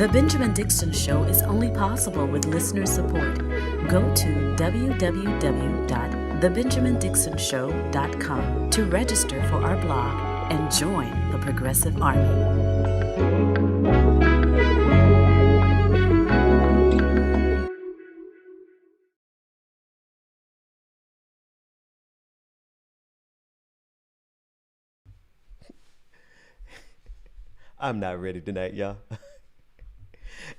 The Benjamin Dixon Show is only possible with listener support. Go to www.thebenjamindixonshow.com to register for our blog and join the Progressive Army. I'm not ready tonight, y'all.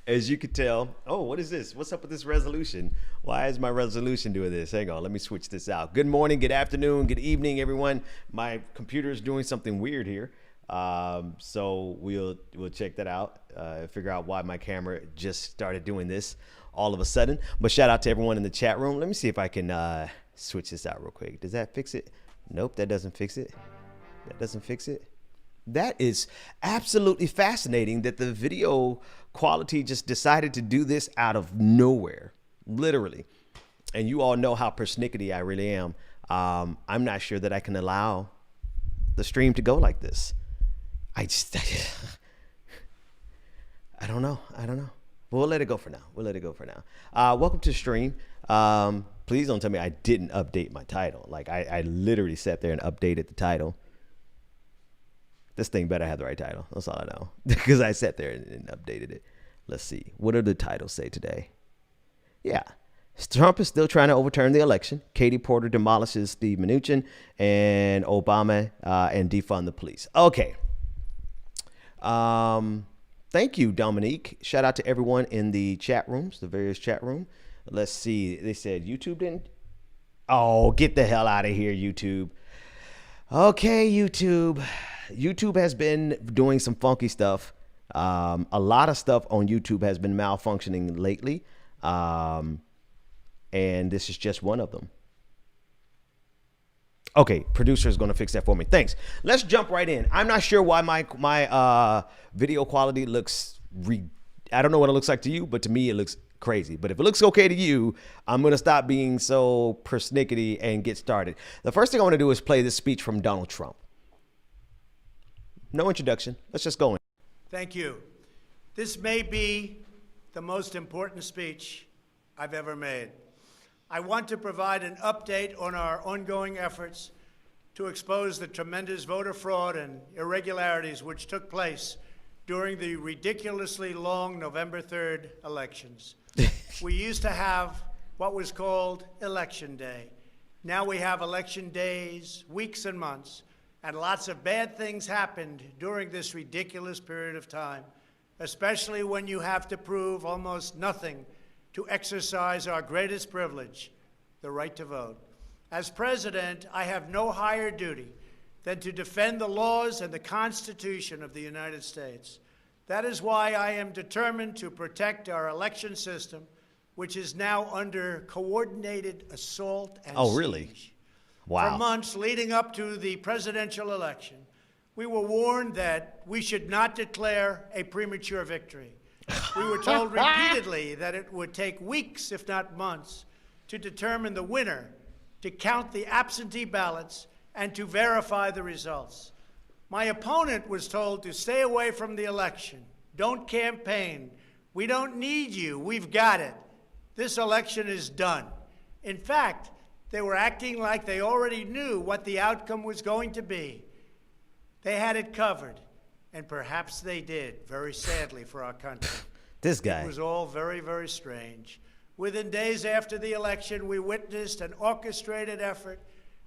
As you can tell, oh, what is this? What's up with this resolution? Why is my resolution doing this? Hang on, let me switch this out. Good morning, good afternoon, good evening, everyone. My computer is doing something weird here. So we'll check that out, figure out why my camera just started doing this all of a sudden. But shout out to everyone in the chat room. Let me see if I can switch this out real quick. Does that fix it? Nope, that doesn't fix it. That doesn't fix it. That is absolutely fascinating that the video quality just decided to do this out of nowhere, literally. And you all know how persnickety I really am. I'm not sure that I can allow the stream to go like this. I don't know. We'll let it go for now. Welcome to the stream. Please don't tell me I didn't update my title. Like I literally sat there and updated the title. This thing better have the right title. That's all I know. Because I sat there and updated it. Let's see. What do the titles say today? Yeah. Trump is still trying to overturn the election. Katie Porter demolishes the Mnuchin and Obama and defund the police. Okay. Thank you, Dominique. Shout out to everyone in the chat rooms, the various chat room. Let's see. They said YouTube didn't. Oh, get the hell out of here, YouTube. Okay, YouTube. YouTube has been doing some funky stuff. A lot of stuff on YouTube has been malfunctioning lately. And this is just one of them. Okay, producer is going to fix that for me. Thanks. Let's jump right in. I'm not sure why my video quality looks, I don't know what it looks like to you, but to me it looks crazy. But if it looks okay to you, I'm going to stop being so persnickety and get started. The first thing I want to do is play this speech from Donald Trump. No introduction. Let's just go in. Thank you. This may be the most important speech I've ever made. I want to provide an update on our ongoing efforts to expose the tremendous voter fraud and irregularities which took place during the ridiculously long November 3rd elections. We used to have what was called Election Day. Now we have election days, weeks and months. And lots of bad things happened during this ridiculous period of time, especially when you have to prove almost nothing to exercise our greatest privilege, the right to vote. As president, I have no higher duty than to defend the laws and the Constitution of the United States. That is why I am determined to protect our election system, which is now under coordinated assault and siege. Really? Wow. For months leading up to the presidential election, we were warned that we should not declare a premature victory. We were told repeatedly that it would take weeks, if not months, to determine the winner, to count the absentee ballots, and to verify the results. My opponent was told to stay away from the election. Don't campaign. We don't need you. We've got it. This election is done. In fact, they were acting like they already knew what the outcome was going to be. They had it covered, and perhaps they did, very sadly for our country. This guy. It was all very, very strange. Within days after the election, we witnessed an orchestrated effort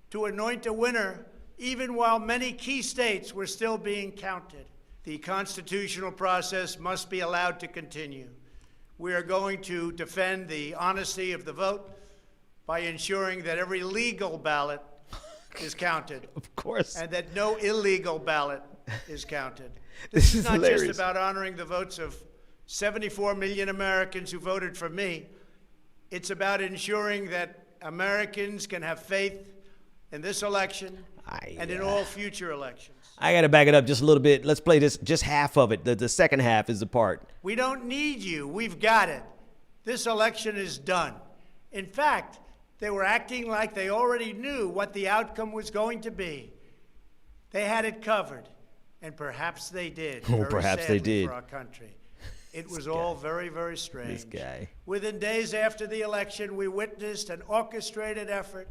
to anoint a winner, even while many key states were still being counted. The constitutional process must be allowed to continue. We are going to defend the honesty of the vote by ensuring that every legal ballot is counted. Of course. And that no illegal ballot is counted. This is not hilarious. Just about honoring the votes of 74 million Americans who voted for me. It's about ensuring that Americans can have faith in this election and in all future elections. I got to back it up just a little bit. Let's play this, just half of it. The second half is the part. We don't need you. We've got it. This election is done. In fact, they were acting like they already knew what the outcome was going to be. They had it covered, and perhaps they did. Oh, perhaps they did. For our country. It was all very, very strange. This guy. Within days after the election, we witnessed an orchestrated effort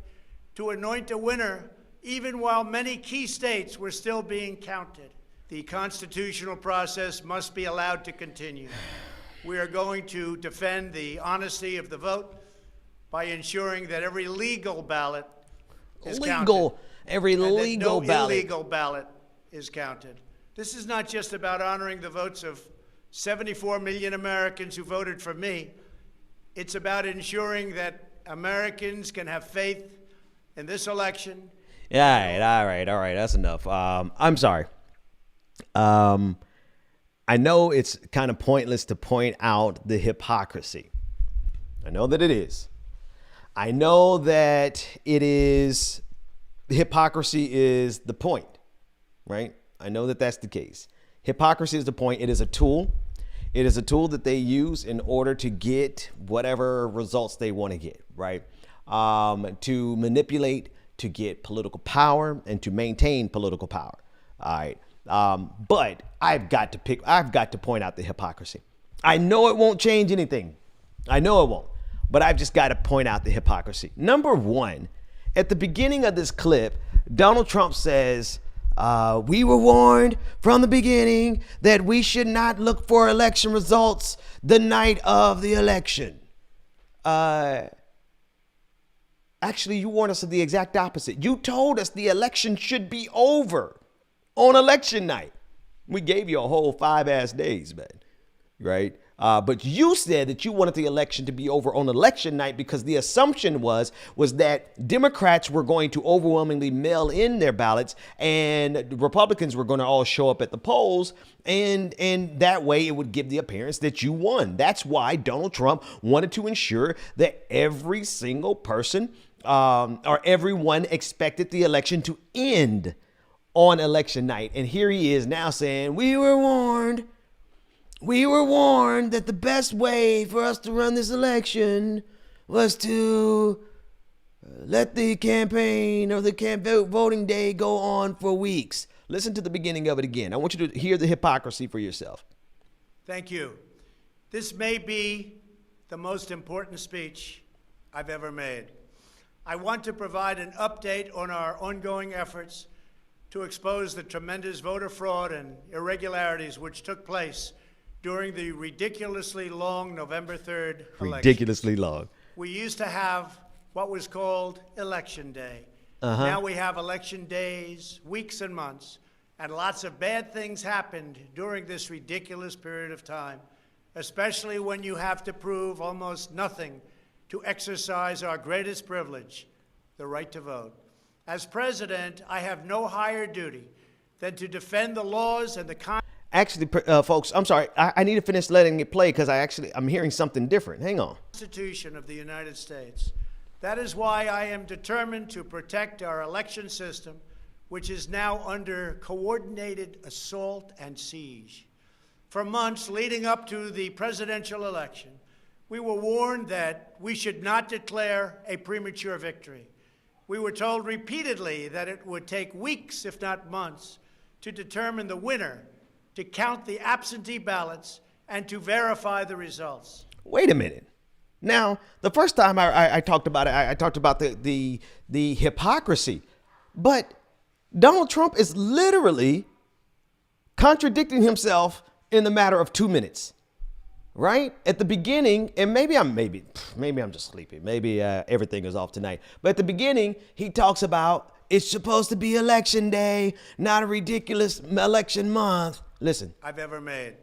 to anoint a winner, even while many key states were still being counted. The constitutional process must be allowed to continue. We are going to defend the honesty of the vote by ensuring that every legal ballot is counted. Every legal no ballot. illegal ballot is counted. This is not just about honoring the votes of 74 million Americans who voted for me. It's about ensuring that Americans can have faith in this election. Yeah, all right. That's enough. I'm sorry. I know it's kind of pointless to point out the hypocrisy. I know that it is. I know that it is. The hypocrisy is the point, right? I know that that's the case. Hypocrisy is the point. It is a tool. It is a tool that they use in order to get whatever results they want to get, right? To manipulate, to get political power, and to maintain political power. All right. But I've got to point out the hypocrisy. I know it won't change anything. I know it won't. But I've just got to point out the hypocrisy. Number one, at the beginning of this clip, Donald Trump says, we were warned from the beginning that we should not look for election results the night of the election. Actually, you warned us of the exact opposite. You told us the election should be over on election night. We gave you a whole 5 days, man. Right? But you said that you wanted the election to be over on election night because the assumption was that Democrats were going to overwhelmingly mail in their ballots and Republicans were going to all show up at the polls. And that way it would give the appearance that you won. That's why Donald Trump wanted to ensure that every single person or everyone expected the election to end on election night. And here he is now saying, we were warned. We were warned that the best way for us to run this election was to let the campaign or the voting day go on for weeks. Listen to the beginning of it again. I want you to hear the hypocrisy for yourself. Thank you. This may be the most important speech I've ever made. I want to provide an update on our ongoing efforts to expose the tremendous voter fraud and irregularities which took place during the ridiculously long November 3rd election. Ridiculously long. We used to have what was called Election Day. Now we have election days, weeks and months, and lots of bad things happened during this ridiculous period of time, especially when you have to prove almost nothing to exercise our greatest privilege, the right to vote. As president, I have no higher duty than to defend the laws and the Actually, folks, I'm sorry. I need to finish letting it play because I'm hearing something different. Hang on. Constitution of the United States. That is why I am determined to protect our election system, which is now under coordinated assault and siege. For months leading up to the presidential election, we were warned that we should not declare a premature victory. We were told repeatedly that it would take weeks, if not months, to determine the winner, to count the absentee ballots, and to verify the results. Wait a minute. Now, the first time I talked about it, I talked about the hypocrisy. But Donald Trump is literally contradicting himself in the matter of 2 minutes. Right? At the beginning, and maybe I'm just sleepy. Maybe everything is off tonight. But at the beginning, he talks about it's supposed to be election day, not a ridiculous election month. Listen. I've ever made.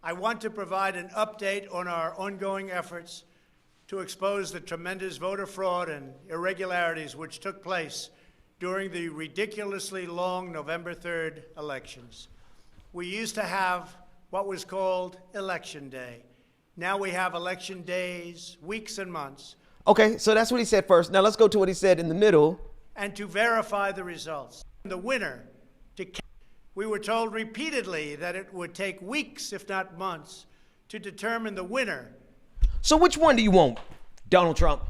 I want to provide an update on our ongoing efforts to expose the tremendous voter fraud and irregularities which took place during the ridiculously long November 3rd elections. We used to have what was called Election Day. Now we have election days, weeks and months. Okay, so that's what he said first. Now let's go to what he said in the middle. And to verify the results. The winner, we were told repeatedly that it would take weeks, if not months, to determine the winner. So which one do you want, Donald Trump?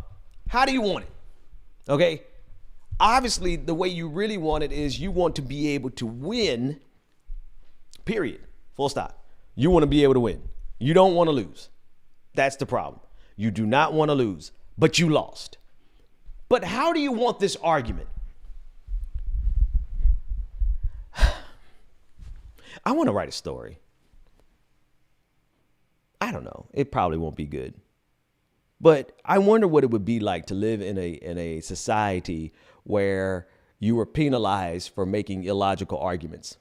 How do you want it? Okay, obviously the way you really want it is you want to be able to win, period, full stop. You want to be able to win. You don't want to lose. That's the problem. You do not want to lose, but you lost. But how do you want this argument? I want to write a story. I don't know. It probably won't be good. But I wonder what it would be like to live in a society where you were penalized for making illogical arguments.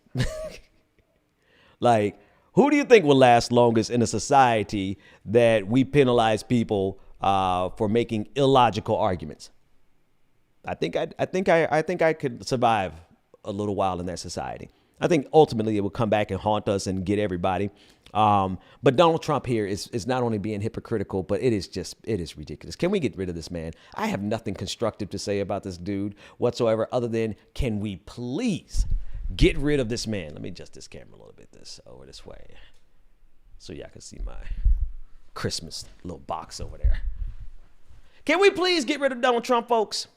Like, who do you think will last longest in a society that we penalize people for making illogical arguments? I think I could survive a little while in that society. I think ultimately it will come back and haunt us and get everybody. But Donald Trump here is not only being hypocritical, but it is ridiculous. Can we get rid of this man? I have nothing constructive to say about this dude whatsoever, other than can we please get rid of this man? Let me adjust this camera a little bit over this way so y'all can see my Christmas little box over there. Can we please get rid of Donald Trump, folks?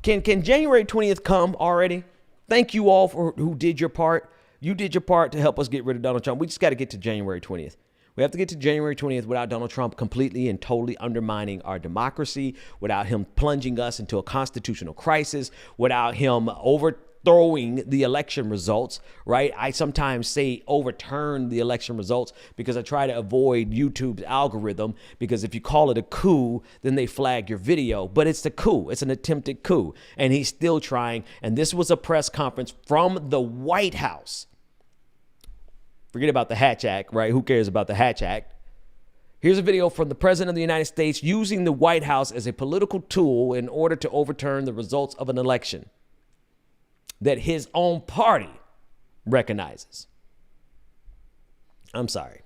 Can January 20th come already? Thank you all for who did your part. You did your part to help us get rid of Donald Trump. We just got to get to January 20th. We have to get to January 20th without Donald Trump completely and totally undermining our democracy, without him plunging us into a constitutional crisis, without him overthrowing the election results, right? I sometimes say overturn the election results because I try to avoid YouTube's algorithm, because if you call it a coup, then they flag your video. But it's a coup. It's an attempted coup. And he's still trying. And this was a press conference from the White House. Forget about the Hatch Act, right? Who cares about the Hatch Act? Here's a video from the President of the United States using the White House as a political tool in order to overturn the results of an election that his own party recognizes. I'm sorry.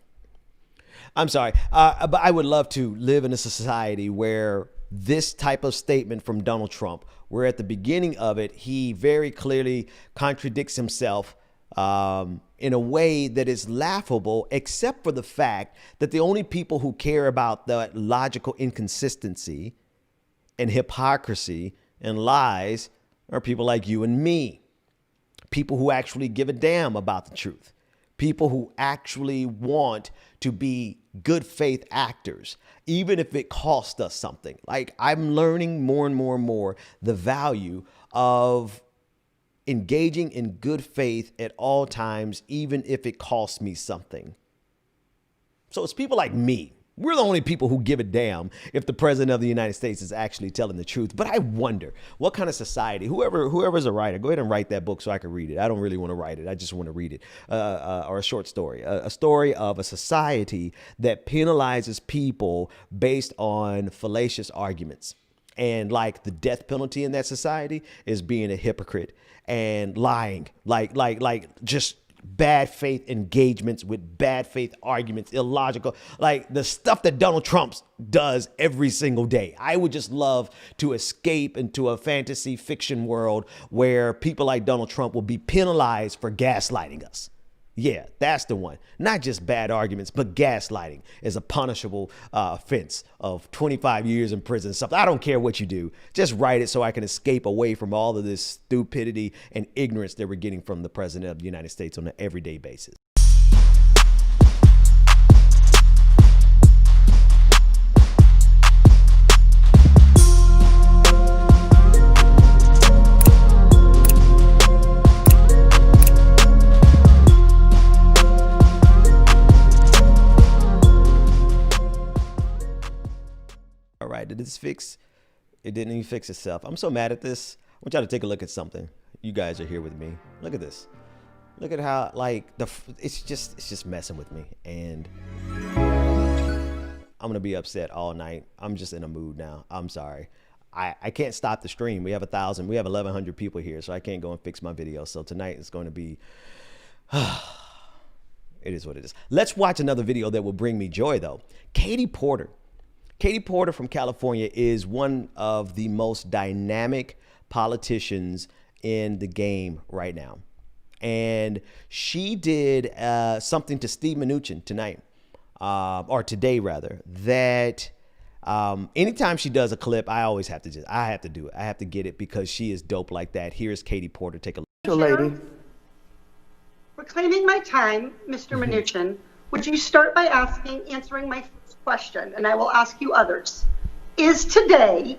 But I would love to live in a society where this type of statement from Donald Trump, where at the beginning of it, he very clearly contradicts himself in a way that is laughable, except for the fact that the only people who care about the logical inconsistency and hypocrisy and lies are people like you and me. People who actually give a damn about the truth. People who actually want to be good faith actors, even if it costs us something. Like, I'm learning more and more the value of engaging in good faith at all times, even if it costs me something. So it's people like me. We're the only people who give a damn if the president of the United States is actually telling the truth. But I wonder what kind of society, whoever's a writer, go ahead and write that book so I can read it. I don't really want to write it. I just want to read it. Or a short story, a story of a society that penalizes people based on fallacious arguments. And like the death penalty in that society is being a hypocrite and lying, like just bad faith engagements with bad faith arguments, illogical, like the stuff that Donald Trump does every single day. I would just love to escape into a fantasy fiction world where people like Donald Trump will be penalized for gaslighting us. Yeah, that's the one. Not just bad arguments, but gaslighting is a punishable offense of 25 years in prison. Something. I don't care what you do. Just write it so I can escape away from all of this stupidity and ignorance that we're getting from the president of the United States on an everyday basis. Did this fix? It didn't even fix itself. I'm so mad at this. I want y'all to take a look at something. You guys are here with me. Look at this. Look at how it's just messing with me, and I'm gonna be upset all night. I'm just in a mood now. I'm sorry. I can't stop the stream. We have 1,100 people here, so I can't go and fix my video. So tonight is going to be. It is what it is. Let's watch another video that will bring me joy, though. Katie Porter from California is one of the most dynamic politicians in the game right now. And she did something to Steve Mnuchin tonight, or today rather, that anytime she does a clip, I have to do it. I have to get it because she is dope like that. Here's Katie Porter. Take a look. Lady. Reclaiming my time, Mr. Mnuchin, would you start by answering my first question, and I will ask you others. Is today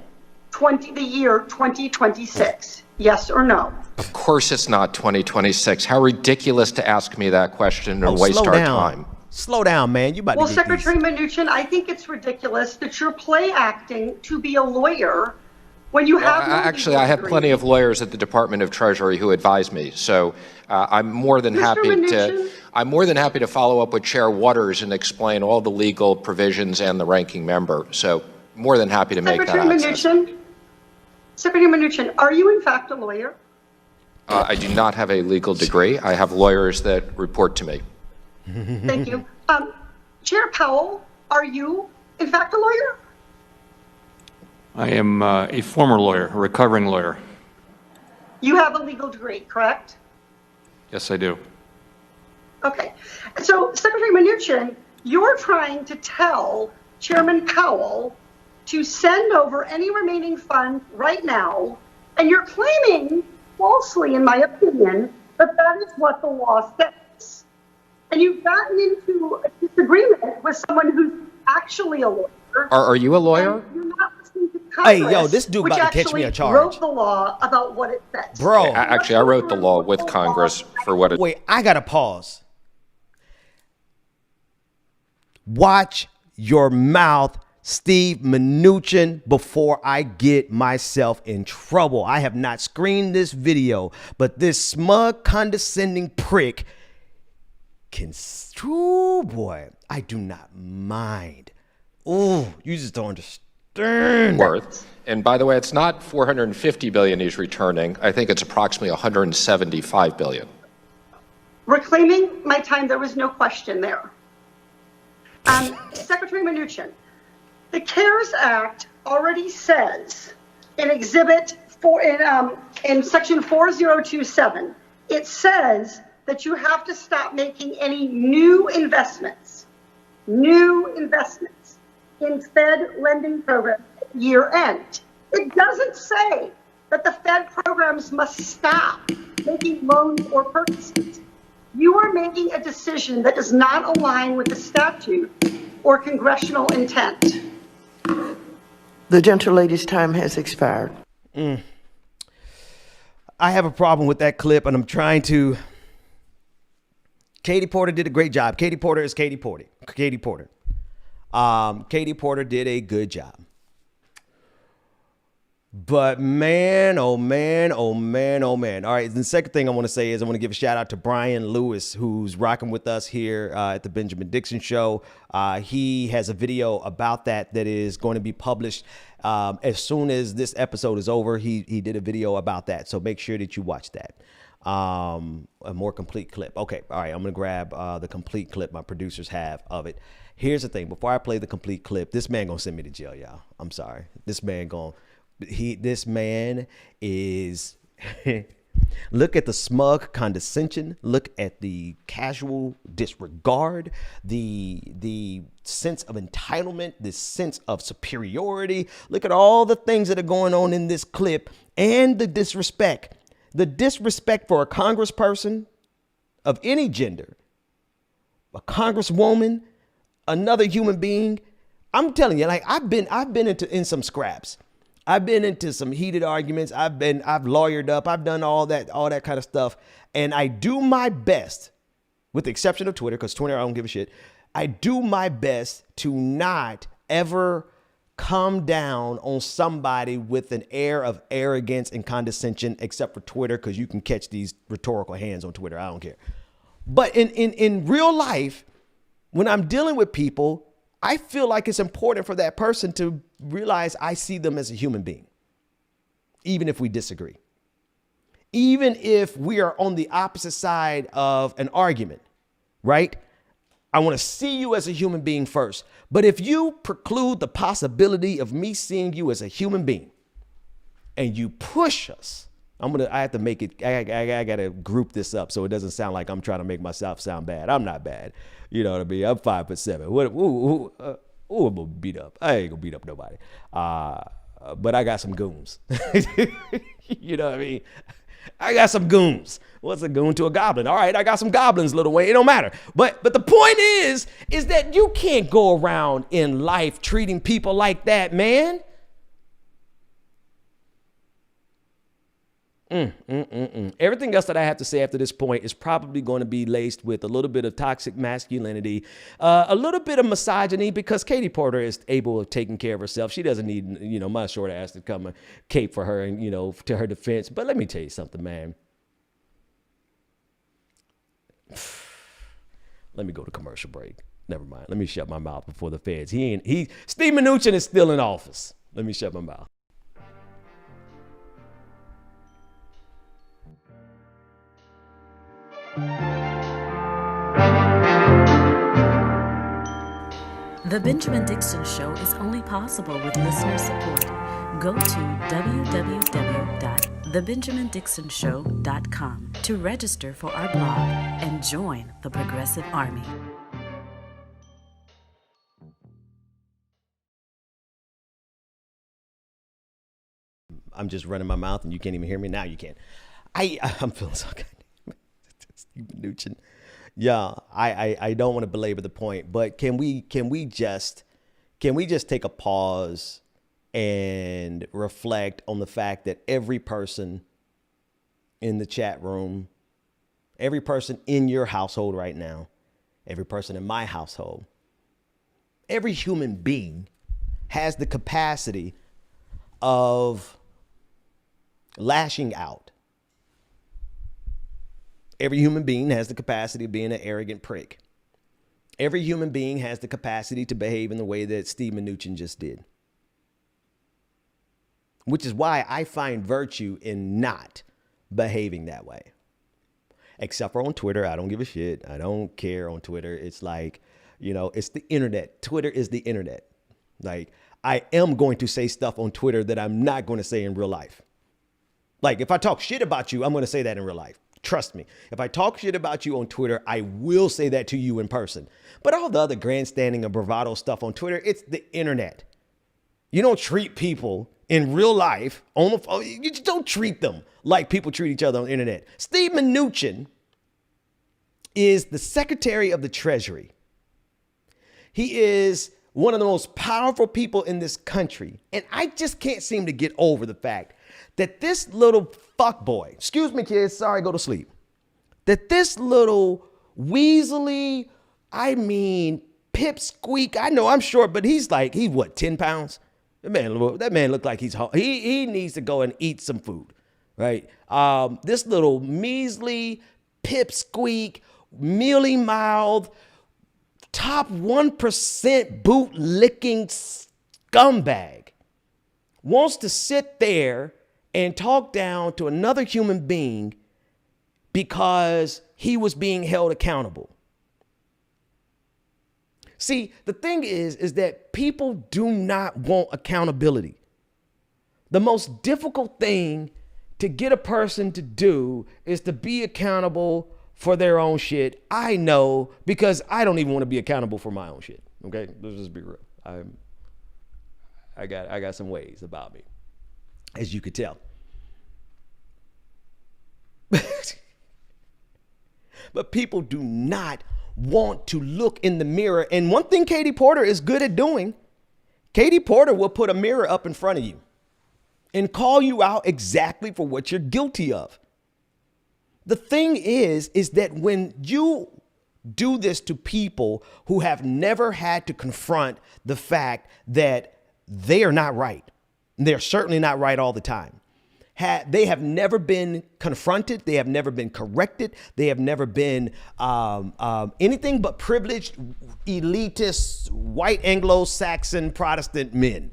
the year 2026? Yes or no? Of course it's not 2026. How ridiculous to ask me that question and waste our time. Slow down, man. You about Well, to get Secretary Mnuchin, I think it's ridiculous that you're play acting to be a lawyer when you have no Actually, legal I have degree. plenty of lawyers at the Department of Treasury who advise me, so I'm more than happy to follow up with Chair Waters and explain all the legal provisions and the ranking member. So more than happy to make that access. Secretary Mnuchin, are you in fact a lawyer? I do not have a legal degree. I have lawyers that report to me. Thank you. Chair Powell, are you in fact a lawyer? I am a former lawyer, a recovering lawyer. You have a legal degree, correct? Yes, I do. Okay. So, Secretary Mnuchin, you're trying to tell Chairman Powell to send over any remaining funds right now, and you're claiming, falsely in my opinion, that that is what the law says. And you've gotten into a disagreement with someone who's actually a lawyer. Are you a lawyer? You're not listening to Congress, Hey, yo, this dude which about to catch me a actually charge. wrote the law about what it says. Bro. Actually, I wrote the law with Congress for what it... Wait, I gotta pause. Watch your mouth, Steve Mnuchin, before I get myself in trouble. I have not screened this video, but this smug, condescending prick can... Ooh, boy, I do not mind. Ooh, you just don't understand. Worth. And by the way, it's not 450 billion he's returning. I think it's approximately 175 billion. Reclaiming my time, there was no question there. Secretary Mnuchin, the CARES Act already says in Exhibit 4, in Section 4027, it says that you have to stop making any new investments in Fed lending programs at year end. It doesn't say that the Fed programs must stop making loans or purchases. You are making a decision that does not align with the statute or congressional intent. The gentlelady's time has expired. I have a problem with that clip, and I'm trying to... Katie Porter did a great job. Katie Porter is Katie Porter. Katie Porter. Katie Porter did a good job. But man, oh man, oh man, oh man. All right, the second thing I want to say is I want to give a shout out to Brian Lewis, who's rocking with us here at the Benjamin Dixon Show. He has a video about that is going to be published as soon as this episode is over. He did a video about that, so make sure that you watch that. A more complete clip. Okay, all right, I'm gonna grab the complete clip my producers have of it. Here's the thing: before I play the complete clip, this man gonna send me to jail, y'all. I'm sorry. This man is look at the smug condescension, look at the casual disregard, the sense of entitlement, this sense of superiority. Look at all the things that are going on in this clip, and the disrespect for a congressperson of any gender, a congresswoman, another human being. I'm telling you, like I've been in some scraps. I've been into some heated arguments. I've lawyered up. I've done all that kind of stuff. And I do my best, with the exception of Twitter, because Twitter, I don't give a shit. I do my best to not ever come down on somebody with an air of arrogance and condescension, except for Twitter, because you can catch these rhetorical hands on Twitter. I don't care. But in real life, when I'm dealing with people, I feel like it's important for that person to realize I see them as a human being, even if we disagree, even if we are on the opposite side of an argument, right? I want to see you as a human being first. But if you preclude the possibility of me seeing you as a human being and you push us, I have to make it, I got to group this up so it doesn't sound like I'm trying to make myself sound bad. I'm not bad. You know what I mean? I'm 5'7". Who I'm gonna beat up? I ain't gonna beat up nobody. But I got some goons. You know what I mean? I got some goons. What's a goon to a goblin? All right, I got some goblins, Lil Wayne. It don't matter. But the point is that you can't go around in life treating people like that, man. Everything else that I have to say after this point is probably going to be laced with a little bit of toxic masculinity, a little bit of misogyny, because Katie Porter is able of taking care of herself. She doesn't need, my short ass to come and cape for her and, to her defense. But let me tell you something, man. Let me go to commercial break. Never mind. Let me shut my mouth before the feds. Steve Mnuchin is still in office. Let me shut my mouth. The Benjamin Dixon Show is only possible with listener support. Go to www.thebenjamindixonshow.com to register for our blog and join the Progressive Army. I'm just running my mouth and you can't even hear me. Now you can. I'm feeling so good. Steve Mnuchin. Yeah, I don't want to belabor the point, but can we just take a pause and reflect on the fact that every person in the chat room, every person in your household right now, every person in my household, every human being has the capacity of lashing out. Every human being has the capacity of being an arrogant prick. Every human being has the capacity to behave in the way that Steve Mnuchin just did. Which is why I find virtue in not behaving that way. Except for on Twitter. I don't give a shit. I don't care on Twitter. It's like, it's the internet. Twitter is the internet. Like, I am going to say stuff on Twitter that I'm not going to say in real life. Like, if I talk shit about you, I'm going to say that in real life. Trust me. If I talk shit about you on Twitter, I will say that to you in person. But all the other grandstanding and bravado stuff on Twitter, it's the internet. You don't treat people in real life on the phone. You just don't treat them like people treat each other on the internet. Steve Mnuchin is the Secretary of the Treasury. He is one of the most powerful people in this country. And I just can't seem to get over the fact that this little fuckboy, excuse me, kids, sorry, go to sleep. That this little weaselly, pipsqueak, I know I'm short, but he's 10 pounds? That man looked like he needs to go and eat some food, right? This little measly, pipsqueak, mealy mouth, top 1% boot licking scumbag wants to sit there and talk down to another human being because he was being held accountable. See, the thing is that people do not want accountability. The most difficult thing to get a person to do is to be accountable for their own shit. I know, because I don't even want to be accountable for my own shit. Okay, let's just be real. I got some ways about me, as you could tell. But people do not want to look in the mirror. And one thing Katie Porter is good at doing, Katie Porter will put a mirror up in front of you and call you out exactly for what you're guilty of. The thing is that when you do this to people who have never had to confront the fact that they are not right, they're certainly not right all the time. They have never been confronted. They have never been corrected. They have never been anything but privileged, elitist, white Anglo-Saxon Protestant men.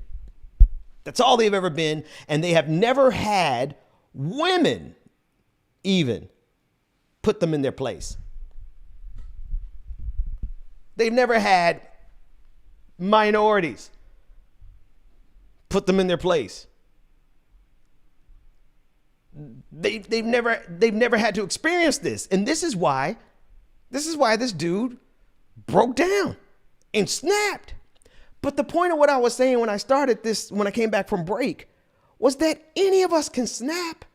That's all they've ever been. And they have never had women even put them in their place. They've never had minorities put them in their place. They've never had to experience this. And this is why this dude broke down and snapped. But the point of what I was saying when I started this, when I came back from break, was that any of us can snap.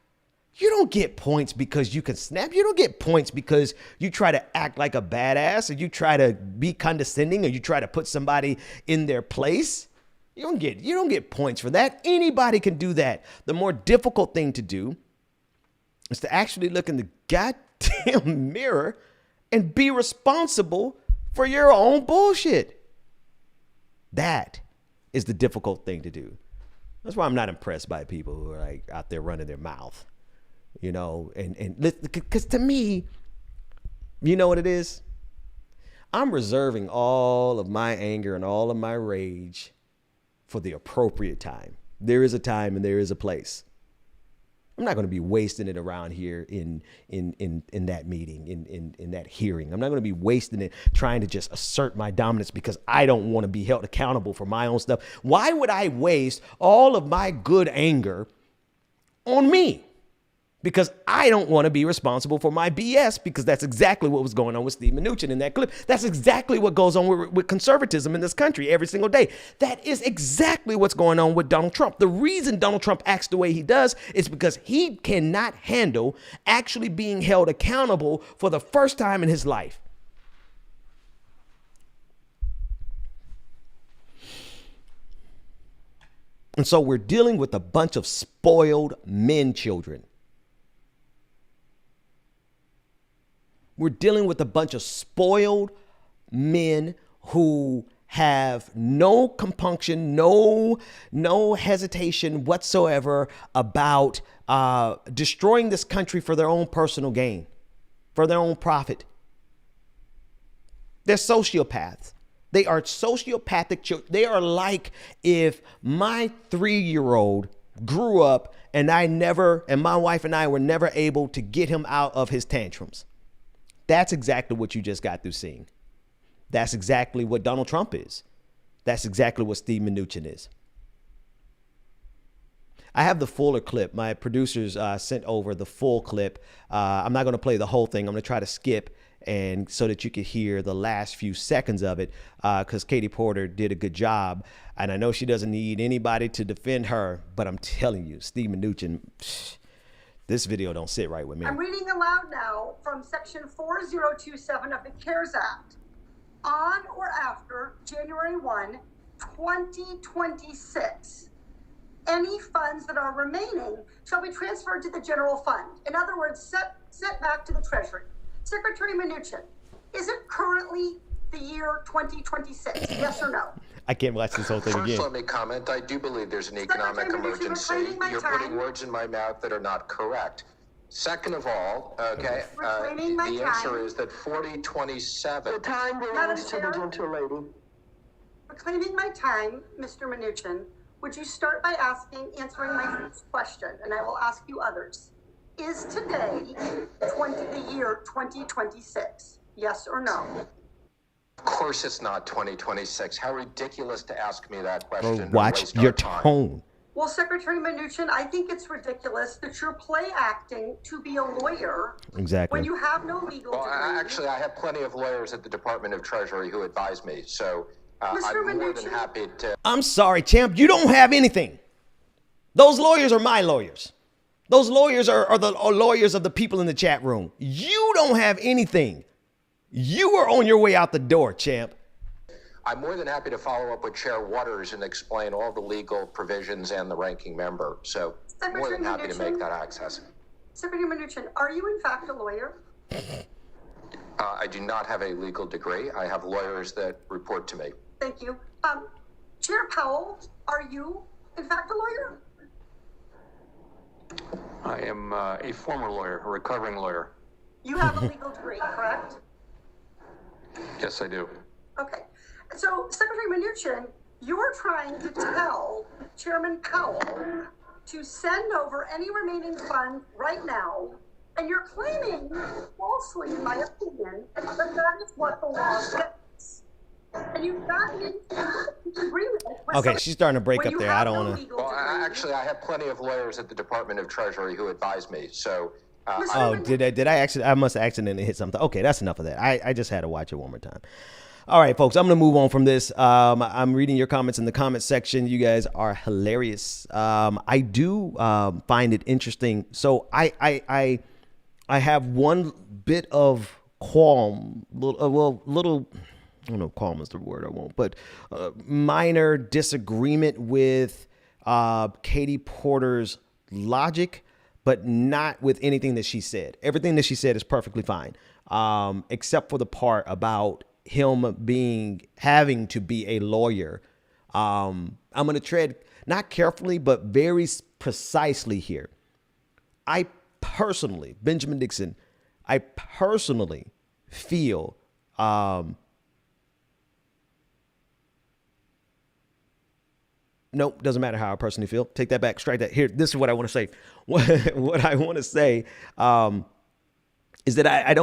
You don't get points because you can snap. You don't get points because you try to act like a badass, or you try to be condescending, or you try to put somebody in their place. You don't get points for that. Anybody can do that. The more difficult thing to do is to actually look in the goddamn mirror and be responsible for your own bullshit. That is the difficult thing to do. That's why I'm not impressed by people who are like out there running their mouth, you know, and because to me, you know what it is? I'm reserving all of my anger and all of my rage for the appropriate time. There is a time and there is a place. I'm not going to be wasting it around here in that meeting, in that hearing. I'm not going to be wasting it trying to just assert my dominance because I don't want to be held accountable for my own stuff. Why would I waste all of my good anger on me? Because I don't want to be responsible for my BS, because that's exactly what was going on with Steve Mnuchin in that clip. That's exactly what goes on with conservatism in this country every single day. That is exactly what's going on with Donald Trump. The reason Donald Trump acts the way he does is because he cannot handle actually being held accountable for the first time in his life. And so we're dealing with a bunch of spoiled men children. We're dealing with a bunch of spoiled men who have no compunction, no hesitation whatsoever about destroying this country for their own personal gain, for their own profit. They're sociopaths. They are sociopathic children. They are like if my 3-year-old grew up and my wife and I were never able to get him out of his tantrums. That's exactly what you just got through seeing. That's exactly what Donald Trump is. That's exactly what Steve Mnuchin is. I have the fuller clip. My producers sent over the full clip. I'm not going to play the whole thing. I'm going to try to skip and so that you could hear the last few seconds of it, because Katie Porter did a good job. And I know she doesn't need anybody to defend her, but I'm telling you, Steve Mnuchin, this video don't sit right with me. I'm reading aloud now from Section 4027 of the CARES Act. On or after January 1, 2026, any funds that are remaining shall be transferred to the general fund. In other words, sent back to the Treasury. Secretary Mnuchin, is it currently the year 2026? Yes or no? I can't watch this whole thing again. First, let me comment. I do believe there's an economic emergency. You're putting words in my mouth that are not correct. Second of all, okay, the answer is that 4027. The time belongs to the gentle lady. Reclaiming my time, Mr. Mnuchin, would you start by answering my first question, and I will ask you others. Is today the year 2026? Yes or no? Of course it's not 2026. How ridiculous to ask me that question. Bro, watch your tone. Well, Secretary Mnuchin, I think it's ridiculous that you're play acting to be a lawyer. Exactly. When you have no legal degree. Actually, I have plenty of lawyers at the Department of Treasury who advise me, so I'm more than happy to. I'm sorry, champ. You don't have anything. Those lawyers are my lawyers. Those lawyers are the lawyers of the people in the chat room. You don't have anything. You are on your way out the door, champ. I'm more than happy to follow up with Chair Waters and explain all the legal provisions and the ranking member. So more than happy to make that access. Secretary Mnuchin, are you in fact a lawyer? I do not have a legal degree. I have lawyers that report to me. Thank you. Chair Powell, are you in fact a lawyer? I am a former lawyer, a recovering lawyer. You have a legal degree, correct? Yes, I do. Okay. So, Secretary Mnuchin, you're trying to tell Chairman Powell to send over any remaining funds right now, and you're claiming, falsely in my opinion, that that is what the law says. And you've gotten into agreement with Okay, she's starting to break up there. I don't want to. Well, actually, I have plenty of lawyers at the Department of Treasury who advise me. So. Did I actually? I must have accidentally hit something. Okay, that's enough of that. I just had to watch it one more time. All right, folks, I'm going to move on from this. I'm reading your comments in the comment section. You guys are hilarious. I do find it interesting. So I have one bit of qualm, little, I don't know if qualm is the word I want, but minor disagreement with Katie Porter's logic, but not with anything that she said. Everything that she said is perfectly fine, except for the part about him having to be a lawyer. I'm going to tread not carefully, but very precisely here. I personally, Benjamin Dixon, I personally feel nope, doesn't matter how I personally feel. Take that back, strike that. Here, this is what I want to say. What I want to say is that I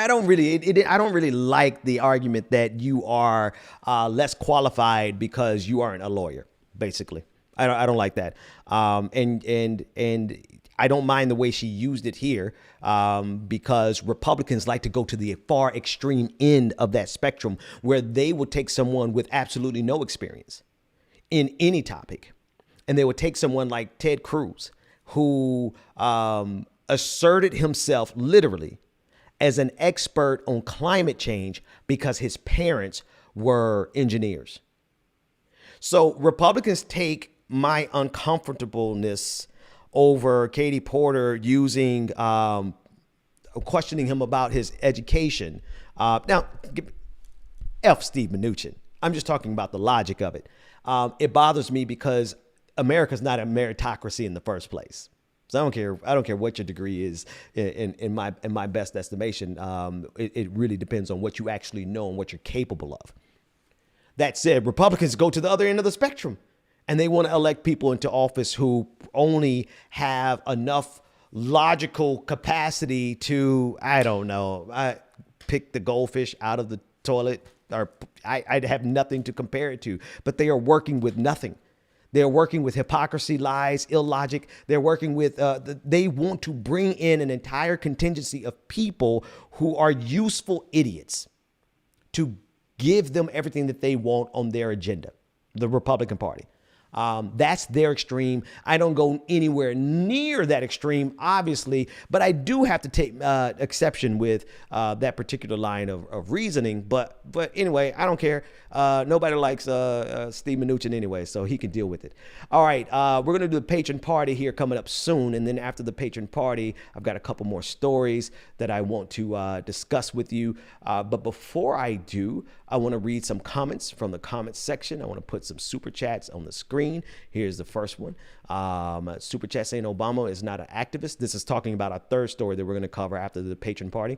don't really like the argument that you are less qualified because you aren't a lawyer. Basically, I don't like that. And I don't mind the way she used it here because Republicans like to go to the far extreme end of that spectrum where they would take someone with absolutely no experience in any topic, and they would take someone like Ted Cruz, who asserted himself literally as an expert on climate change because his parents were engineers. So Republicans take my uncomfortableness over Katie Porter using, questioning him about his education. Now, F Steve Mnuchin. I'm just talking about the logic of it. It bothers me because America's not a meritocracy in the first place. So I don't care what your degree is in my best estimation. It really depends on what you actually know and what you're capable of. That said, Republicans go to the other end of the spectrum and they want to elect people into office who only have enough logical capacity to, I don't know, pick the goldfish out of the toilet, or I'd have nothing to compare it to, but they are working with nothing. They're working with hypocrisy, lies, illogic. They're working with, they want to bring in an entire contingency of people who are useful idiots to give them everything that they want on their agenda, the Republican Party. That's their extreme. I don't go anywhere near that extreme, obviously, but I do have to take exception with that particular line of reasoning. But anyway, I don't care. Nobody likes Steve Mnuchin anyway, so he can deal with it. All right, we're going to do the patron party here coming up soon. And then after the patron party, I've got a couple more stories that I want to discuss with you. But before I do, I want to read some comments from the comments section. I want to put some super chats on the screen. Here's the first one. Super chat saying Obama is not an activist. This is talking about our third story that we're going to cover after the patron party.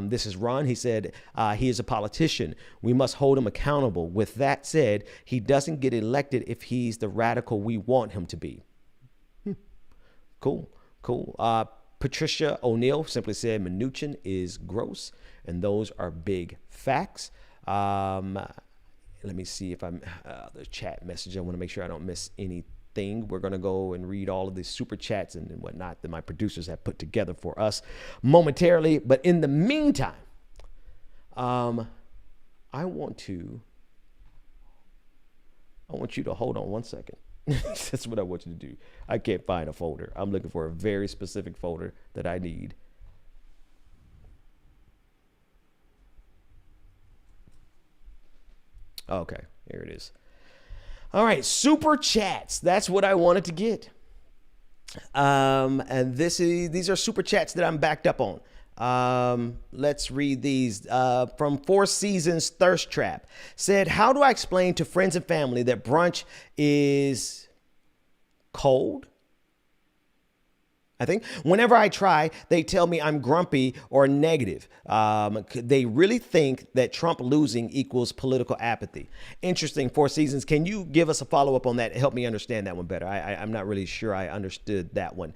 This is Ron. He said he is a politician. We must hold him accountable. With that said, he doesn't get elected if he's the radical we want him to be. Cool. Patricia O'Neill simply said Mnuchin is gross, and those are big facts. Let me see if I'm the chat message. I want to make sure I don't miss anything. We're going to go and read all of the super chats and whatnot that my producers have put together for us momentarily. But in the meantime, I want you to hold on one second. That's what I want you to do. I can't find a folder. I'm looking for a very specific folder that I need. Okay, here it is. All right, super chats. That's what I wanted to get. And these are super chats that I'm backed up on. Let's read these. From Four Seasons Thirst Trap said, how do I explain to friends and family that brunch is cold? I think whenever I try, they tell me I'm grumpy or negative. They really think that Trump losing equals political apathy. Interesting. Four Seasons. Can you give us a follow up on that? Help me understand that one better. I'm not really sure I understood that one.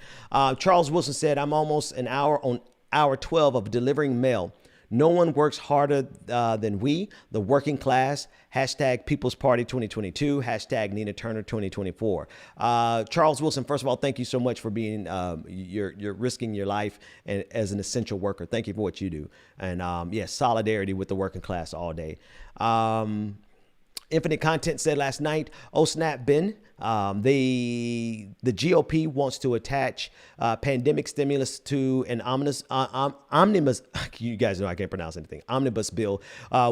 Charles Wilson said, I'm almost an hour on hour 12 of delivering mail. No one works harder than we, the working class. Hashtag People's Party 2022. Hashtag Nina Turner 2024. Charles Wilson, first of all, thank you so much for being, you're risking your life as an essential worker. Thank you for what you do. And yes, solidarity with the working class all day. Infinite Content said last night, oh snap, Ben, the GOP wants to attach pandemic stimulus to an omnibus, you guys know I can't pronounce anything, omnibus bill.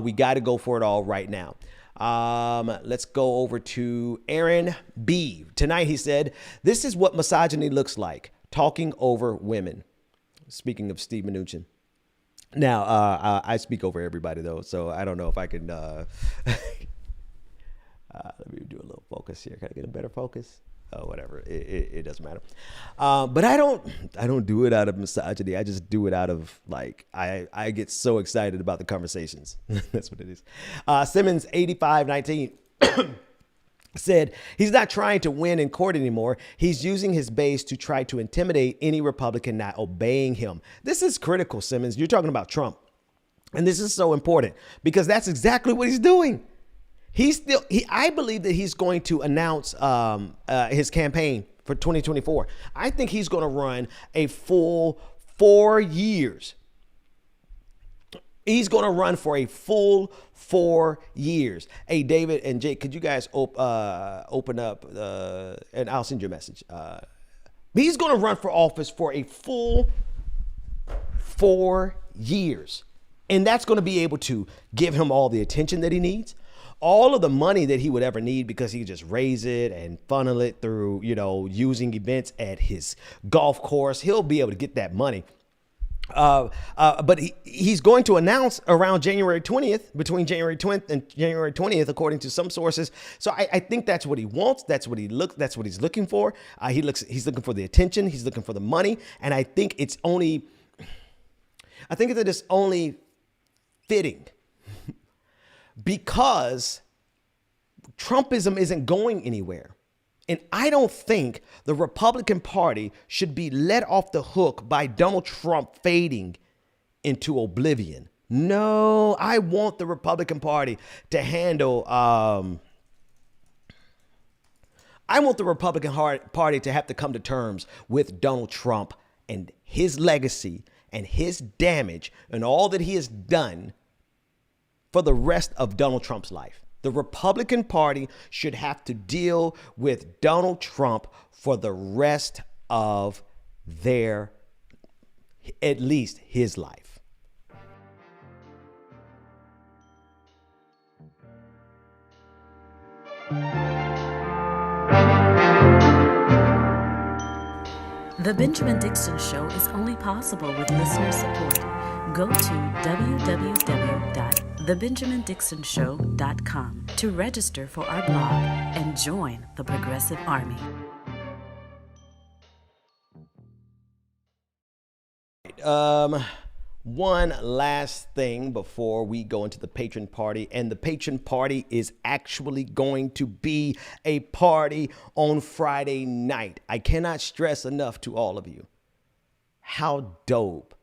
We got to go for it all right now. Let's go over to Aaron B. Tonight he said, this is what misogyny looks like, talking over women. Speaking of Steve Mnuchin. Now, I speak over everybody though, so I don't know if I can, let me do a little focus here. Can I get a better focus? Oh, whatever. It doesn't matter. But I don't do it out of misogyny. I just do it out of like, I get so excited about the conversations. That's what it is. Simmons 8519 said he's not trying to win in court anymore. He's using his base to try to intimidate any Republican not obeying him. This is critical, Simmons. You're talking about Trump. And this is so important because that's exactly what he's doing. I believe that he's going to announce his campaign for 2024. I think he's going to run a full 4 years. He's going to run for a full 4 years. Hey, David and Jake, could you guys open up and I'll send you a message. He's going to run for office for a full 4 years. And that's going to be able to give him all the attention that he needs. All of the money that he would ever need because he just raise it and funnel it through, using events at his golf course. He'll be able to get that money. But he's going to announce around January 20th, between January 20th and January 20th, according to some sources. So I think that's what he wants. That's what he's looking for. He's looking for the attention. He's looking for the money. And I think that it's only fitting because Trumpism isn't going anywhere. And I don't think the Republican Party should be let off the hook by Donald Trump fading into oblivion. No, I want the Republican Party to handle, I want the Republican Party to have to come to terms with Donald Trump and his legacy and his damage and all that he has done for the rest of Donald Trump's life. The Republican Party should have to deal with Donald Trump for the rest of at least his life. The Benjamin Dixon Show is only possible with listener support. Go to www.thebenjamindixonshow.com to register for our blog and join the Progressive Army. One last thing before we go into the patron party, and the patron party is actually going to be a party on Friday night. I cannot stress enough to all of you how dope.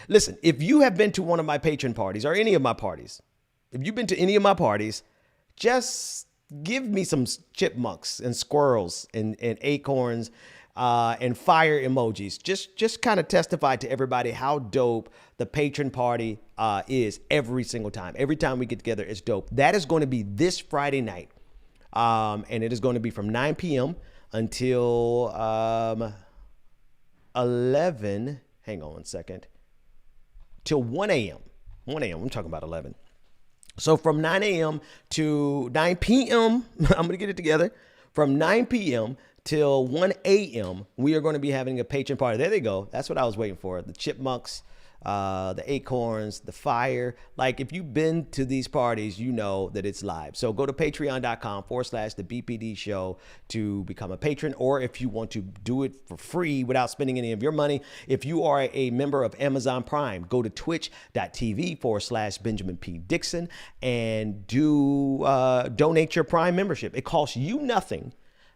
Listen, if you have been to one of my patron parties or any of my parties, if you've been to any of my parties, just give me some chipmunks and squirrels and acorns and fire emojis. Just kind of testify to everybody how dope the patron party is every single time. Every time we get together, it's dope. That is going to be this Friday night. And it is going to be from 9 p.m. until 11. Hang on one second. Till 1 a.m. 1 a.m. I'm talking about 11. So from 9 a.m. to 9 p.m., I'm going to get it together. From 9 p.m. till 1 a.m., we are going to be having a patron party. There they go. That's what I was waiting for. The chipmunks, the acorns, the fire. Like, if you've been to these parties, you know that it's live. So go to patreon.com/the BPD show to become a patron. Or if you want to do it for free without spending any of your money, if you are a member of Amazon Prime, go to twitch.tv/Benjamin P. Dixon and donate your Prime membership. It costs you nothing.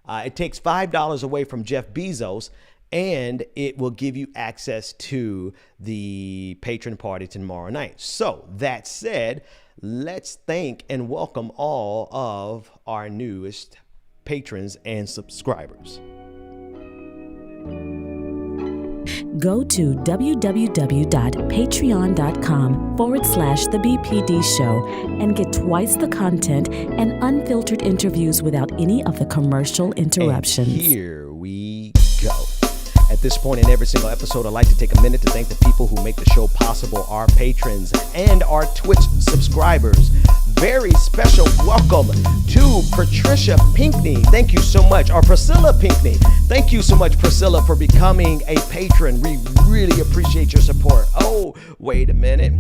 It takes $5 away from Jeff Bezos, and it will give you access to the patron party tomorrow night. So that said, let's thank and welcome all of our newest patrons and subscribers. Go to www.patreon.com/The BPD Show and get twice the content and unfiltered interviews without any of the commercial interruptions. And here we go. At this point in every single episode, I'd like to take a minute to thank the people who make the show possible, our patrons and our Twitch subscribers. Very special welcome to Patricia Pinkney. Thank you so much. Or Priscilla Pinkney. Thank you so much, Priscilla, for becoming a patron. We really appreciate your support. Oh, wait a minute.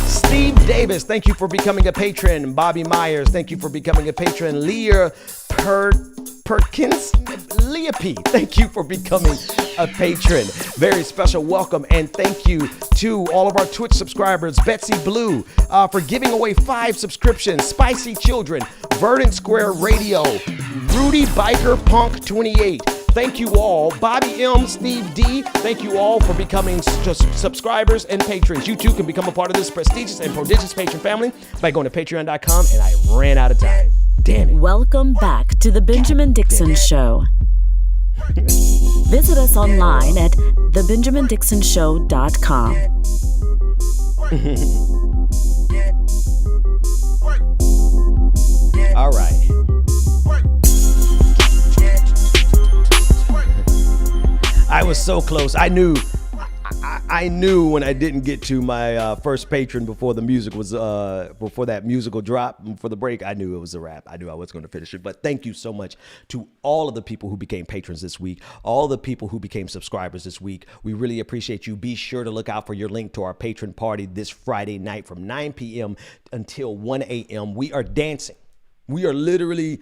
Steve Davis, thank you for becoming a patron. Bobby Myers, thank you for becoming a patron. Leah Perkins, Leah P, thank you for becoming a patron. Very special welcome and thank you to all of our Twitch subscribers. Betsy Blue for giving away 5 subscriptions. Spicy Children, Verdant Square Radio, Rudy Biker Punk 28. Thank you all. Bobby M, Steve D, thank you all for becoming subscribers and patrons. You too can become a part of this prestigious and prodigious patron family by going to patreon.com, and I ran out of time. Damn it. Welcome back to the Benjamin Dixon Show. Visit us online at thebenjamindixonshow.com. All right. I was so close. I knew when I didn't get to my first patron before the music was before that musical drop for the break. I knew it was a wrap. I knew I was going to finish it. But thank you so much to all of the people who became patrons this week, all the people who became subscribers this week. We really appreciate you. Be sure to look out for your link to our patron party this Friday night from 9 p.m. until 1 a.m. We are dancing. We are literally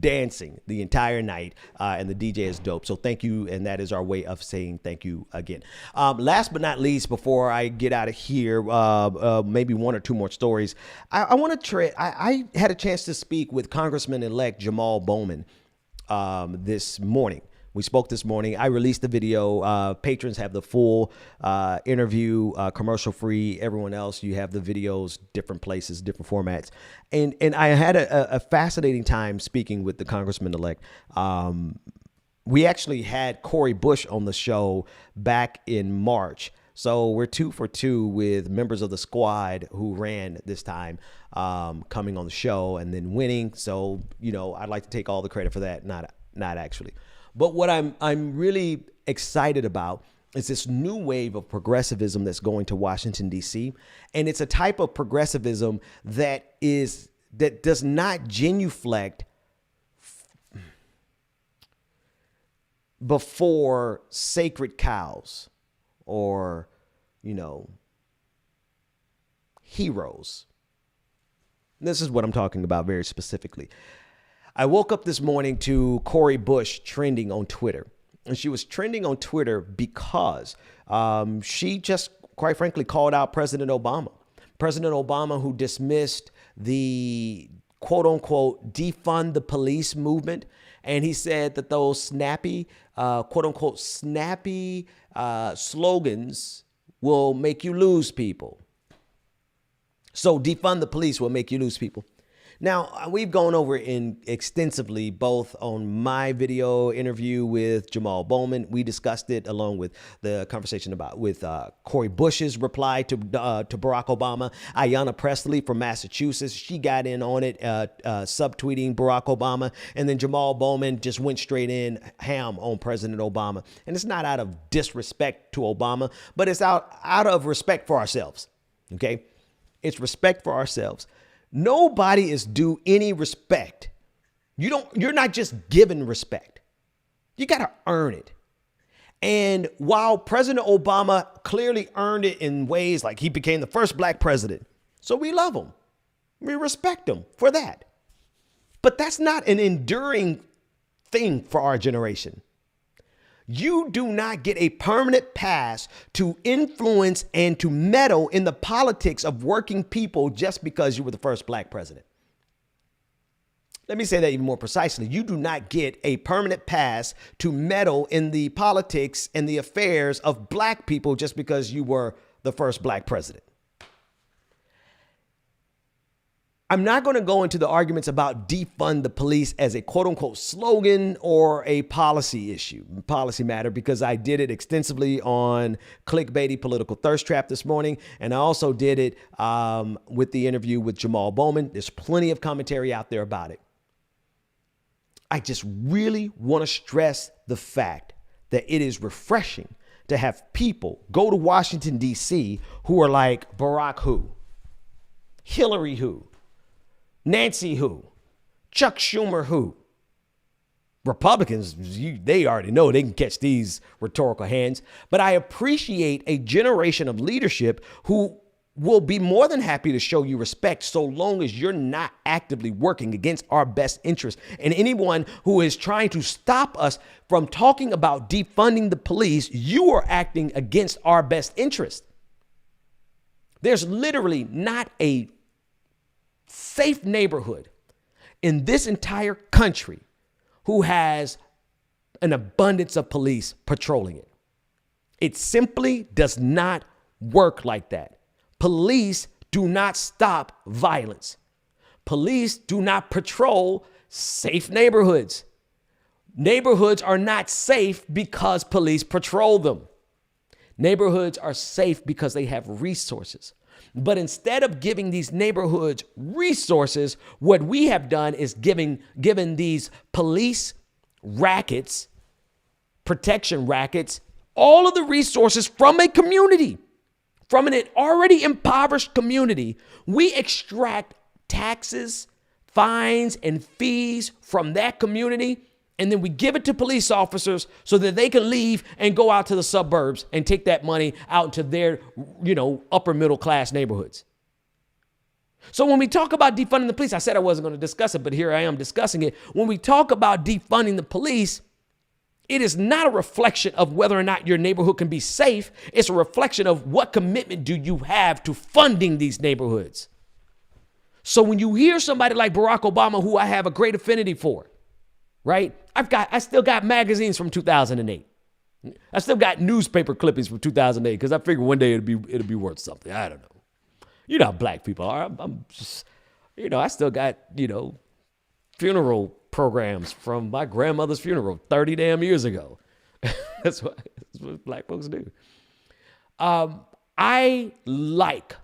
dancing the entire night, and the DJ is dope. So thank you, and that is our way of saying thank you again. Last but not least, before I get out of here, maybe one or two more stories. I want to I had a chance to speak with Congressman-elect Jamaal Bowman this morning. We spoke this morning. I released the video. Patrons have the full interview, commercial free. Everyone else, you have the videos, different places, different formats. And I had a fascinating time speaking with the Congressman-elect. We actually had Cori Bush on the show back in March. So we're 2 for 2 with members of the squad who ran this time, coming on the show and then winning. So, you know, I'd like to take all the credit for that, not actually. But what I'm really excited about is this new wave of progressivism that's going to Washington, D.C. And it's a type of progressivism that does not genuflect before sacred cows or, you know, heroes. This is what I'm talking about very specifically. I woke up this morning to Cori Bush trending on Twitter. And she was trending on Twitter because she just, quite frankly, called out President Obama. President Obama, who dismissed the quote unquote defund the police movement. And he said that those snappy, quote unquote, snappy slogans will make you lose people. So defund the police will make you lose people. Now, we've gone over it extensively, both on my video interview with Jamaal Bowman. We discussed it along with the conversation with Cori Bush's reply to Barack Obama. Ayanna Pressley from Massachusetts, she got in on it, subtweeting Barack Obama. And then Jamaal Bowman just went straight in ham on President Obama. And it's not out of disrespect to Obama, but it's out of respect for ourselves. Okay? It's respect for ourselves. Nobody is due any respect. You're not just given respect. You got to earn it. And while President Obama clearly earned it in ways like he became the first black president, so we love him. We respect him for that. But that's not an enduring thing for our generation. You do not get a permanent pass to influence and to meddle in the politics of working people just because you were the first black president. Let me say that even more precisely. You do not get a permanent pass to meddle in the politics and the affairs of black people just because you were the first black president. I'm not going to go into the arguments about defund the police as a quote unquote slogan or a policy issue, policy matter, because I did it extensively on clickbaity political thirst trap this morning. And I also did it with the interview with Jamaal Bowman. There's plenty of commentary out there about it. I just really want to stress the fact that it is refreshing to have people go to Washington, D.C. who are like Barack who, Hillary who, Nancy who, Chuck Schumer who. Republicans, they already know they can catch these rhetorical hands. But I appreciate a generation of leadership who will be more than happy to show you respect so long as you're not actively working against our best interests. And anyone who is trying to stop us from talking about defunding the police, you are acting against our best interest. There's literally not a safe neighborhood in this entire country who has an abundance of police patrolling it. It simply does not work like that. Police do not stop violence. Police do not patrol safe neighborhoods. Neighborhoods are not safe because police patrol them. Neighborhoods are safe because they have resources. But instead of giving these neighborhoods resources, what we have done is given these police rackets, protection rackets, all of the resources from a community. From an already impoverished community, we extract taxes, fines, and fees from that community, and then we give it to police officers so that they can leave and go out to the suburbs and take that money out into their, upper middle class neighborhoods. So when we talk about defunding the police, I said I wasn't going to discuss it, but here I am discussing it. When we talk about defunding the police, it is not a reflection of whether or not your neighborhood can be safe. It's a reflection of what commitment do you have to funding these neighborhoods. So when you hear somebody like Barack Obama, who I have a great affinity for, right? I still got magazines from 2008. I still got newspaper clippings from 2008 because I figure one day it'll be worth something. I don't know. You know how black people are. I'm just, I still got, funeral programs from my grandmother's funeral 30 damn years ago. That's what black folks do. I like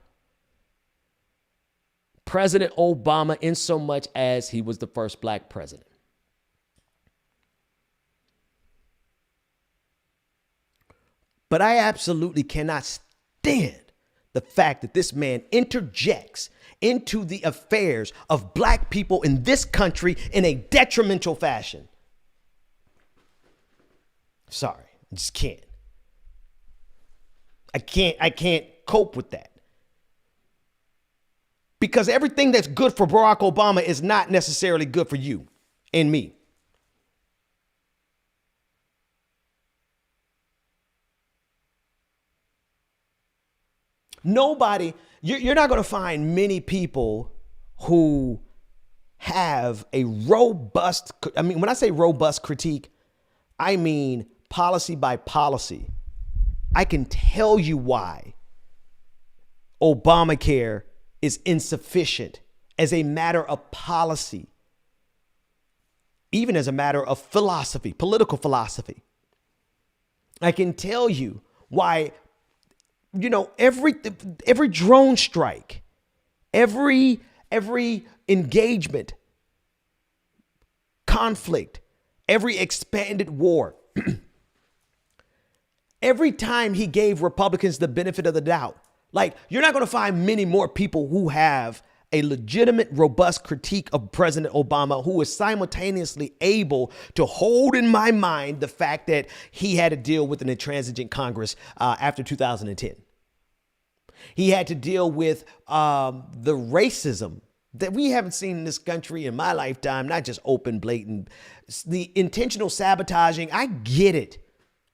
President Obama in so much as he was the first black president. But I absolutely cannot stand the fact that this man interjects into the affairs of black people in this country in a detrimental fashion. Sorry, I just can't. I can't cope with that. Because everything that's good for Barack Obama is not necessarily good for you and me. Nobody, you're not going to find many people who have a robust, when I say robust critique, I mean policy by policy. I can tell you why Obamacare is insufficient as a matter of policy, even as a matter of philosophy, political philosophy. I can tell you why every drone strike, every engagement, conflict, every expanded war, every time he gave Republicans the benefit of the doubt, you're not going to find many more people who have a legitimate, robust critique of President Obama who is simultaneously able to hold in my mind the fact that he had to deal with an intransigent Congress after 2010. He had to deal with the racism that we haven't seen in this country in my lifetime, not just open, blatant, the intentional sabotaging. I get it.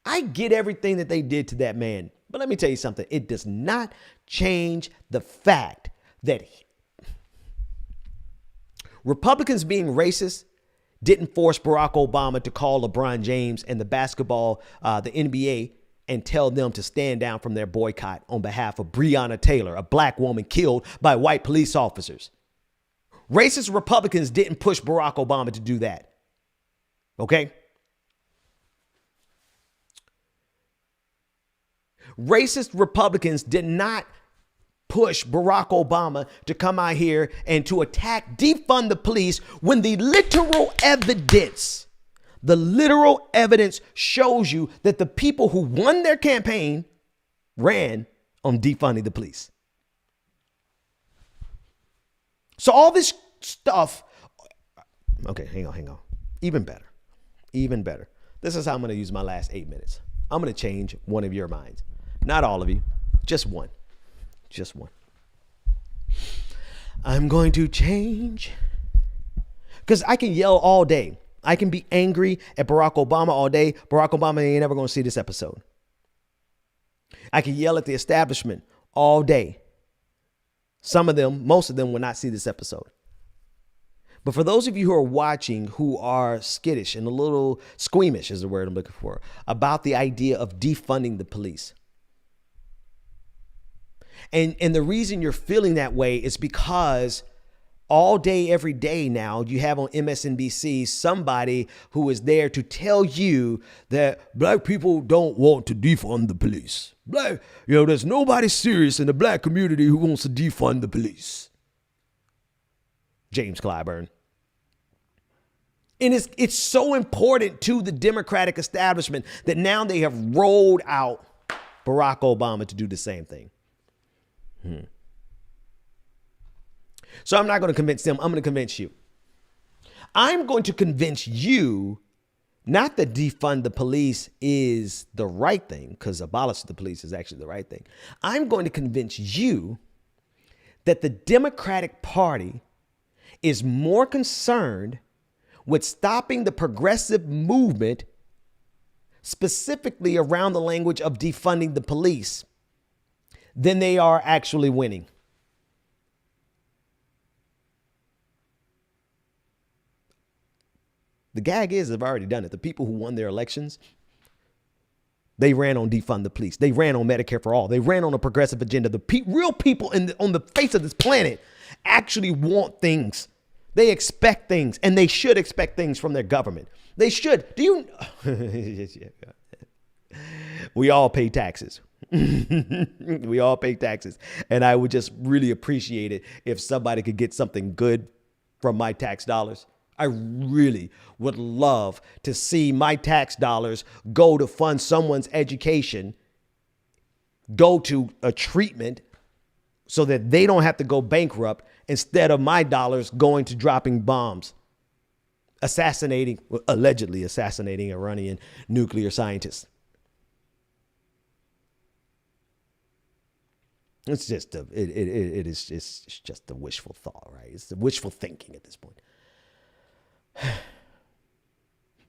I get everything that they did to that man. But let me tell you something. It does not change the fact that Republicans being racist didn't force Barack Obama to call LeBron James and the NBA, and tell them to stand down from their boycott on behalf of Breonna Taylor, a black woman killed by white police officers. Racist Republicans didn't push Barack Obama to do that. Okay? Racist Republicans did not push Barack Obama to come out here and to attack, defund the police, when the literal evidence shows you that the people who won their campaign ran on defunding the police. So all this stuff, okay, hang on. Even better. This is how I'm going to use my last 8 minutes. I'm going to change one of your minds. Not all of you, just one. I'm going to change, because I can yell all day. I can be angry at Barack Obama all day. Barack Obama ain't ever going to see this episode. I can yell at the establishment all day. Most of them will not see this episode. But for those of you who are watching who are skittish and a little squeamish is the word I'm looking for, about the idea of defunding the police. And the reason you're feeling that way is because all day, every day now, you have on MSNBC somebody who is there to tell you that black people don't want to defund the police. There's nobody serious in the black community who wants to defund the police. James Clyburn. And it's so important to the Democratic establishment that now they have rolled out Barack Obama to do the same thing. So I'm not going to convince them. I'm going to convince you. I'm going to convince you not that defund the police is the right thing, because abolish the police is actually the right thing. I'm going to convince you that the Democratic Party is more concerned with stopping the progressive movement, specifically around the language of defunding the police, than they are actually winning. The gag is they've already done it. The people who won their elections, they ran on defund the police. They ran on Medicare for all. They ran on a progressive agenda. The real people on the face of this planet actually want things. They expect things, and they should expect things from their government. They should. Do you? We all pay taxes. We all pay taxes. And I would just really appreciate it if somebody could get something good from my tax dollars. I really would love to see my tax dollars go to fund someone's education, go to a treatment so that they don't have to go bankrupt, instead of my dollars going to dropping bombs, allegedly assassinating Iranian nuclear scientists. It's just it's just a wishful thought, right? It's the wishful thinking at this point.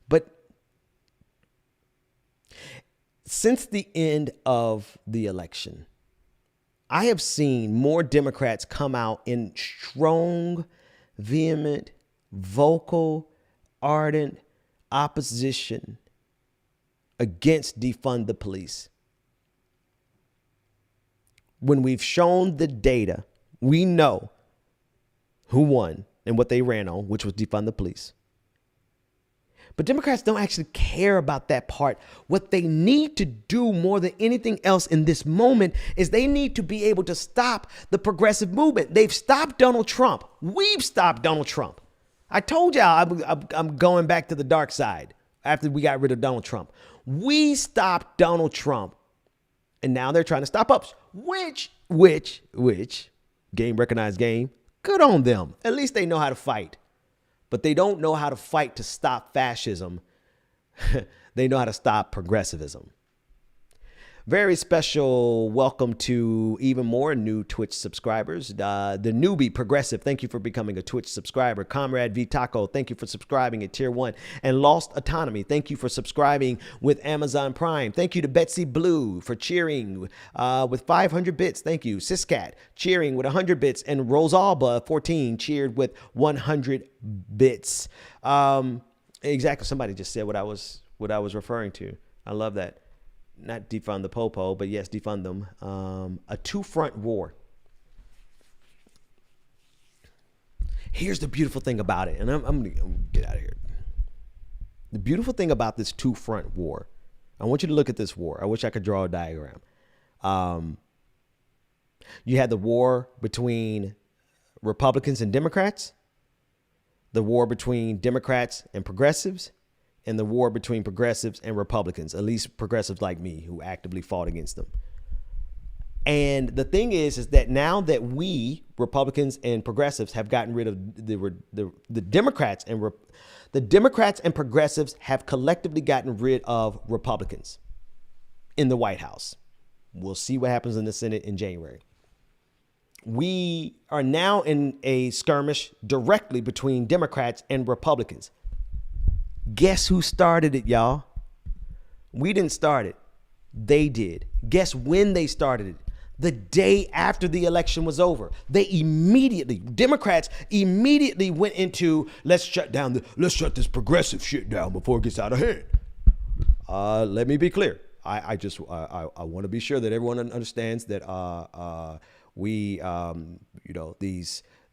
But since the end of the election, I have seen more Democrats come out in strong, vehement, vocal, ardent opposition against defund the police. When we've shown the data, we know who won and what they ran on, which was defund the police. But Democrats don't actually care about that part. What they need to do more than anything else in this moment is they need to be able to stop the progressive movement. They've stopped Donald Trump. We've stopped Donald Trump. I told y'all I'm going back to the dark side after we got rid of Donald Trump. We stopped Donald Trump. And now they're trying to stop us, which, game recognized game, good on them. At least they know how to fight. But they don't know how to fight to stop fascism. They know how to stop progressivism. Very special welcome to even more new Twitch subscribers. The newbie Progressive, thank you for becoming a Twitch subscriber. Comrade V Taco, thank you for subscribing at Tier 1. And Lost Autonomy, thank you for subscribing with Amazon Prime. Thank you to Betsy Blue for cheering with 500 bits. Thank you. Siscat cheering with 100 bits. And Rosalba 14 cheered with 100 bits. Exactly. Somebody just said what I was referring to. I love that. Not defund the popo, but yes, defund them. A two-front war. Here's the beautiful thing about it, and I'm gonna get out of here. The beautiful thing about this two-front war, I want you to look at this war. I wish I could draw a diagram. You had the war between Republicans and Democrats, the war between Democrats and progressives, and the war between progressives and Republicans, at least progressives like me who actively fought against them. And the thing is that now that we, Republicans and progressives, have gotten rid of the Democrats and the Democrats and progressives have collectively gotten rid of Republicans in the White House. We'll see what happens in the Senate in January. We are now in a skirmish directly between Democrats and Republicans. Guess who started it, y'all? We didn't start it. They did. Guess when they started it? The day after the election was over. Democrats immediately went into, let's shut this progressive shit down before it gets out of hand. Let me be clear. I want to be sure that everyone understands that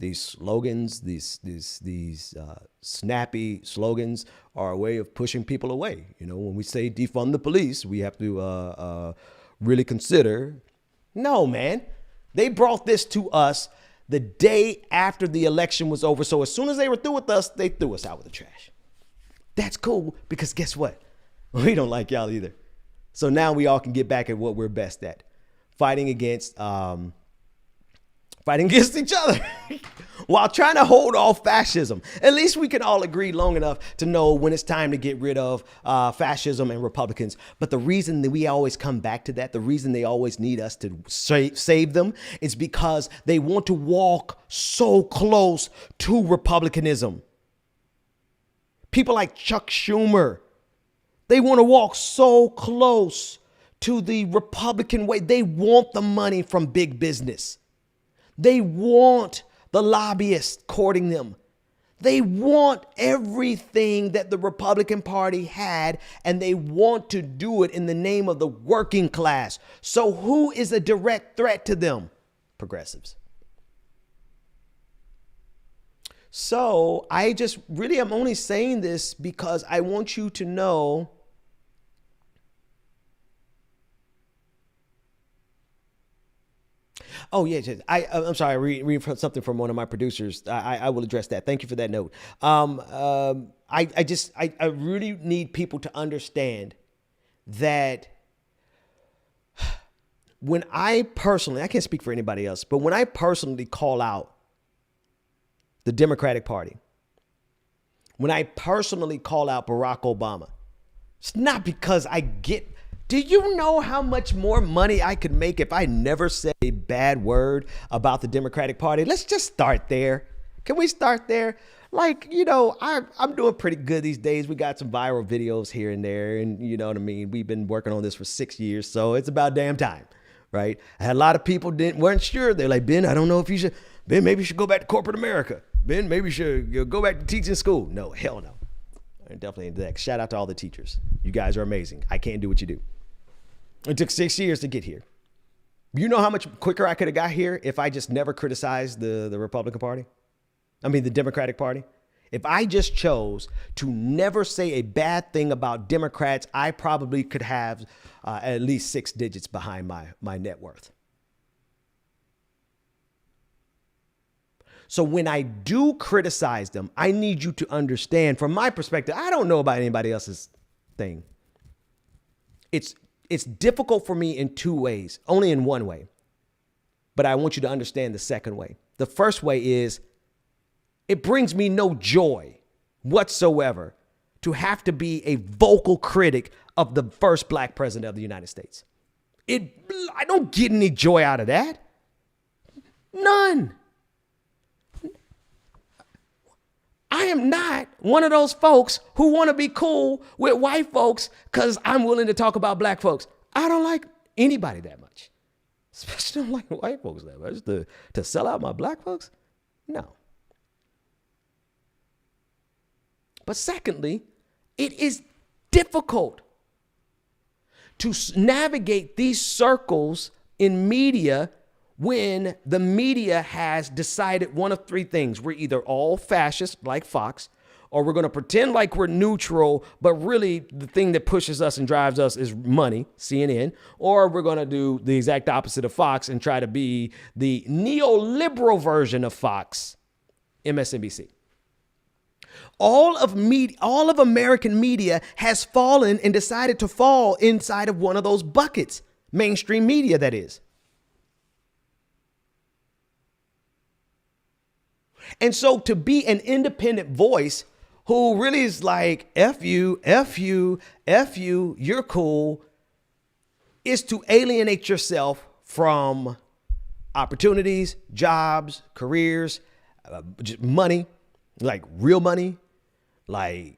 these slogans, these snappy slogans are a way of pushing people away. When we say defund the police, we have to really consider. No, man, they brought this to us the day after the election was over. So as soon as they were through with us, they threw us out with the trash. That's cool because guess what? We don't like y'all either. So now we all can get back at what we're best at, fighting against each other while trying to hold off fascism. At least we can all agree long enough to know when it's time to get rid of fascism and Republicans. But the reason that we always come back to that, the reason they always need us to save them is because they want to walk so close to Republicanism. People like Chuck Schumer, they want to walk so close to the Republican way. They want the money from big business. They want the lobbyists courting them. They want everything that the Republican Party had, and they want to do it in the name of the working class. So who is a direct threat to them? Progressives. So I just really am only saying this because I want you to know oh, yeah. I'm sorry. I read something from one of my producers. I will address that. Thank you for that note. I really need people to understand that when I can't speak for anybody else, but when I personally call out the Democratic Party, when I personally call out Barack Obama, it's not because do you know how much more money I could make if I never said a bad word about the Democratic Party? Let's just start there. Can we start there? I'm doing pretty good these days. We got some viral videos here and there, and you know what I mean? We've been working on this for 6 years, so it's about damn time, right? I had a lot of people weren't sure. They're like, Ben, I don't know if you should. Ben, maybe you should go back to corporate America. Ben, maybe you should go back to teaching school. No, hell no. I'm definitely into that. Shout out to all the teachers. You guys are amazing. I can't do what you do. It took 6 years to get here. You know how much quicker I could have got here if I just never criticized the Republican Party? I mean, the Democratic Party? If I just chose to never say a bad thing about Democrats, I probably could have at least 6 digits behind my net worth. So when I do criticize them, I need you to understand from my perspective, I don't know about anybody else's thing. It's difficult for me in 2 ways, only in one way. But I want you to understand the second way. The first way is it brings me no joy whatsoever to have to be a vocal critic of the first black president of the United States. I don't get any joy out of that. None. I am not one of those folks who want to be cool with white folks because I'm willing to talk about black folks. I don't like anybody that much. Especially don't like white folks that much. To sell out my black folks? No. But secondly, it is difficult to navigate these circles in media when the media has decided one of three things. We're either all fascist like Fox, or we're going to pretend like we're neutral, but really the thing that pushes us and drives us is money, CNN, or we're going to do the exact opposite of Fox and try to be the neoliberal version of Fox, MSNBC. All of American media has fallen and decided to fall inside of one of those buckets. Mainstream media, that is. And so to be an independent voice who really is like, F you, you're cool, is to alienate yourself from opportunities, jobs, careers, just money, like real money, like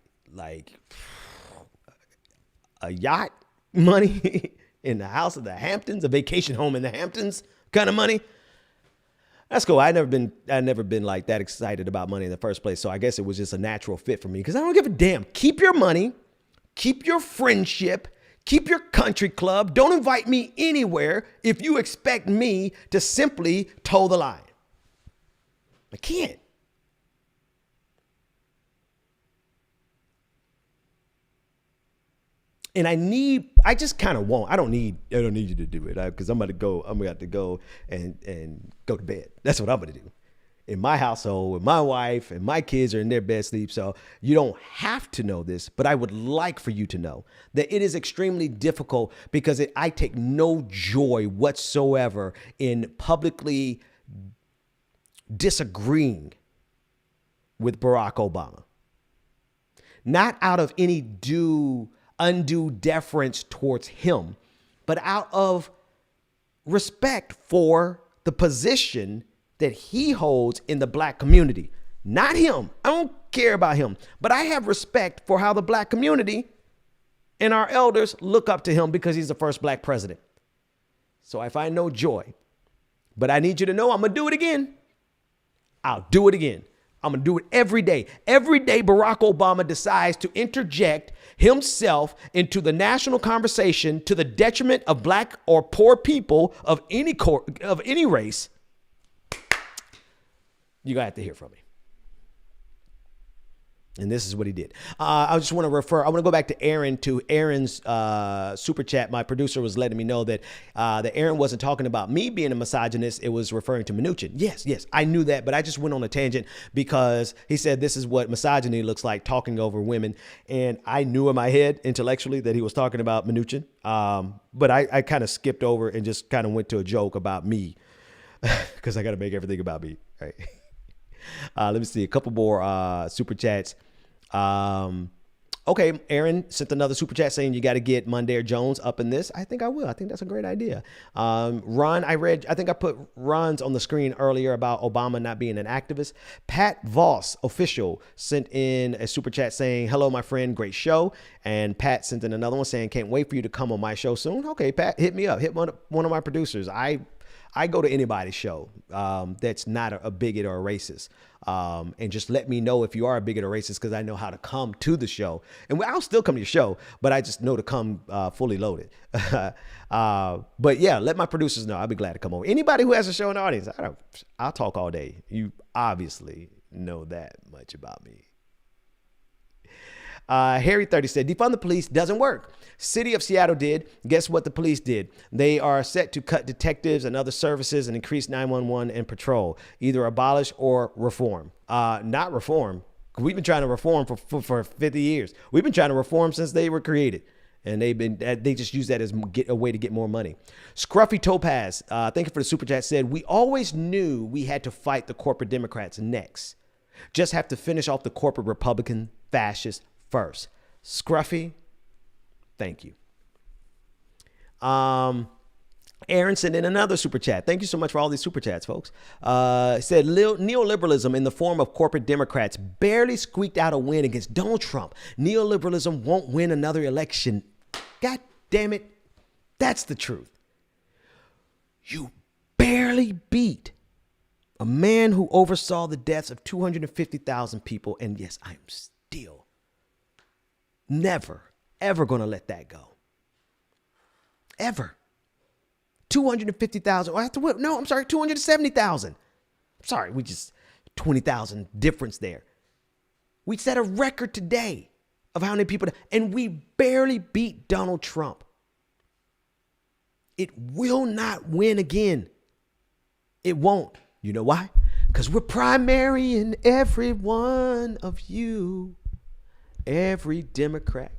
a yacht money in the house of the Hamptons, a vacation home in the Hamptons kind of money. That's cool. I've never been like that excited about money in the first place. So I guess it was just a natural fit for me because I don't give a damn. Keep your money, keep your friendship, keep your country club. Don't invite me anywhere if you expect me to simply toe the line. I can't. And I just kind of won't. I don't need you to do it because I'm going to have to go and go to bed. That's what I'm going to do. In my household, with my wife and my kids are in their bed sleep. So you don't have to know this, but I would like for you to know that it is extremely difficult because I take no joy whatsoever in publicly disagreeing with Barack Obama. Not out of any undue deference towards him, but out of respect for the position that he holds in the black community. Not him. I don't care about him, but I have respect for how the black community and our elders look up to him because he's the first black president. So I find no joy, but I need you to know I'm going to do it again. I'll do it again. I'm going to do it every day. Every day Barack Obama decides to interject himself into the national conversation to the detriment of black or poor people of any race, you're going to have to hear from me. And this is what he did. I just want to go back to Aaron's super chat. My producer was letting me know that Aaron wasn't talking about me being a misogynist. It was referring to Mnuchin. Yes, I knew that, but I just went on a tangent because he said this is what misogyny looks like, talking over women. And I knew in my head intellectually that he was talking about Mnuchin. But I kind of skipped over and just kind of went to a joke about me because I got to make everything about me, right? Let me see a couple more super chats. Okay, Aaron sent another super chat saying you got to get Mondaire Jones up in this. I think I will. I think that's a great idea. Ron, I think I put Ron's on the screen earlier about Obama not being an activist. Pat Voss, official, sent in a super chat saying, hello, my friend, great show. And Pat sent in another one saying, can't wait for you to come on my show soon. Okay, Pat, hit me up. Hit one of my producers. I go to anybody's show that's not a bigot or a racist. And just let me know if you are a bigot or racist because I know how to come to the show. And I'll still come to your show, but I just know to come fully loaded. But yeah, let my producers know. I'll be glad to come over. Anybody who has a show in the audience, I'll talk all day. You obviously know that much about me. Harry 30 said, defund the police doesn't work. City of Seattle did. Guess what the police did? They are set to cut detectives and other services and increase 911 and patrol. Either abolish or reform. Not reform. We've been trying to reform for 50 years. We've been trying to reform since they were created. And they just use that as a way to get more money. Scruffy Topaz, thank you for the super chat, said, we always knew we had to fight the corporate Democrats next. Just have to finish off the corporate Republican fascists first. Scruffy, thank you. Aaron sent in another super chat. Thank you so much for all these super chats, folks. Said neoliberalism in the form of corporate Democrats barely squeaked out a win against Donald Trump. Neoliberalism won't win another election. God damn it. That's the truth. You barely beat a man who oversaw the deaths of 250,000 people. And yes, I'm still never, ever going to let that go. Ever. 250,000. No, I'm sorry, 270,000. Sorry, we just 20,000 difference there. We set a record today of how many people, and we barely beat Donald Trump. It will not win again. It won't. You know why? Because we're primary in every one of you. Every Democrat.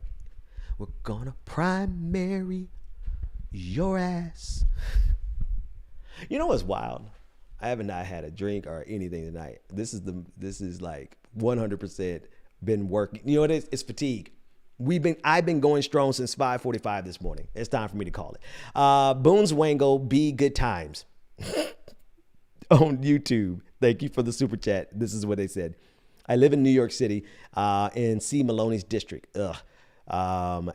We're gonna primary your ass. You know what's wild? I haven't not had a drink or anything tonight. This is like 100% been working. You know what it is? It's fatigue. I've been going strong since 5:45 this morning. It's time for me to call it. Boone's Wangle be good times on YouTube. Thank you for the super chat. This is what they said. I live in New York City in C. Maloney's district. Ugh.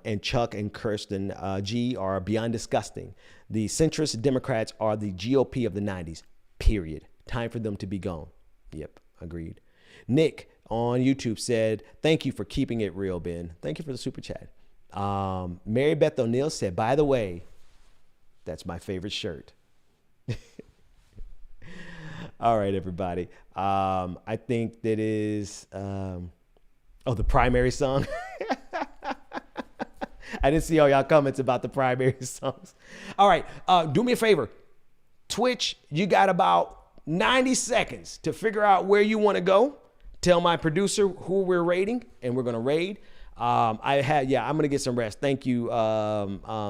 And Chuck and Kirsten G are beyond disgusting. The centrist Democrats are the GOP of the 90s, period. Time for them to be gone. Yep, agreed. Nick on YouTube said, thank you for keeping it real, Ben. Thank you for the super chat. Mary Beth O'Neill said, by the way, that's my favorite shirt. All right, everybody. I think that is, the primary song. I didn't see all y'all comments about the primary songs. All right, do me a favor. Twitch, you got about 90 seconds to figure out where you want to go. Tell my producer who we're raiding, and we're going to raid. I'm going to get some rest. Thank you,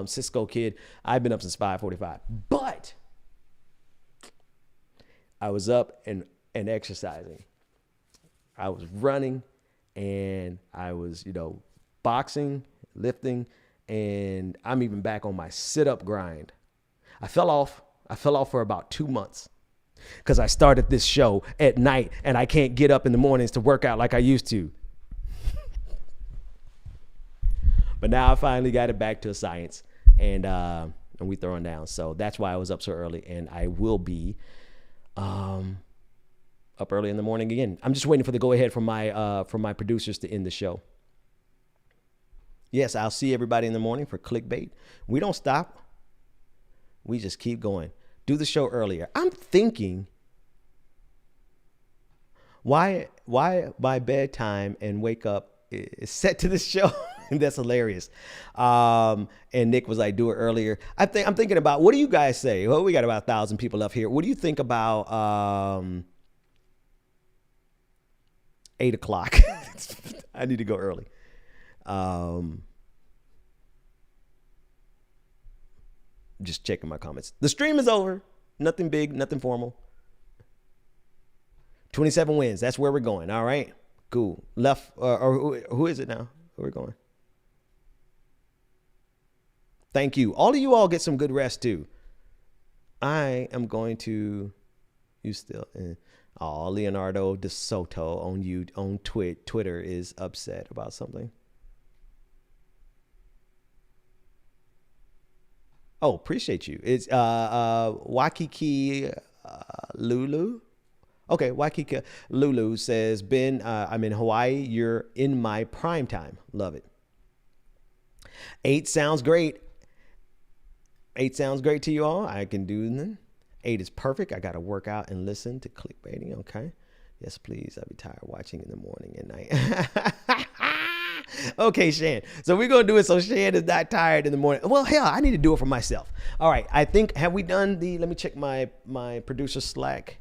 Cisco Kid. I've been up since 5:45. But I was up and exercising. I was running, and I was, boxing, lifting, and I'm even back on my sit-up grind. I fell off for about 2 months because I started this show at night, and I can't get up in the mornings to work out like I used to. But now I finally got it back to a science, and we throwing down. So that's why I was up so early, and I will be up early in the morning again. I'm just waiting for the go-ahead from my producers to end the show. Yes, I'll see everybody in the morning for clickbait. We don't stop. We just keep going. Do the show earlier. I'm thinking, why my bedtime and wake up is set to this show? And that's hilarious. And Nick was like, do it earlier. I'm thinking about, what do you guys say? Well, we got about 1,000 people up here. What do you think about 8 o'clock? I need to go early. Just checking my comments. The stream is over. Nothing big, nothing formal. 27 wins. That's where we're going. All right. Cool. Left, or who is it now? Who we're going? Thank you. All of you all get some good rest too. I am going to, Leonardo De Soto on Twitter is upset about something. Oh, appreciate you. It's Waikiki Lulu. Okay, Waikiki Lulu says, Ben, I'm in Hawaii. You're in my prime time. Love it. 8 sounds great. 8 sounds great to you all. I can do them. 8 is perfect. I got to work out and listen to clickbaiting. Okay. Yes, please. I'll be tired watching in the morning and night. Okay, Shan. So we're going to do it so Shan is not tired in the morning. Well, hell, I need to do it for myself. All right. I think, have we done let me check my producer Slack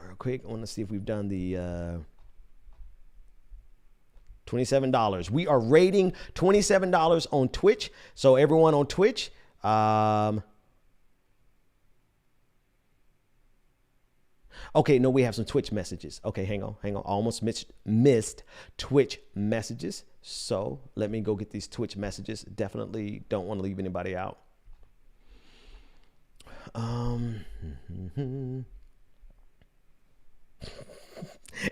real quick. I want to see if we've done the $27. We are rating $27 on Twitch. So everyone on Twitch, okay, no, we have some Twitch messages. Okay, hang on. Almost missed Twitch messages. So let me go get these Twitch messages. Definitely don't want to leave anybody out.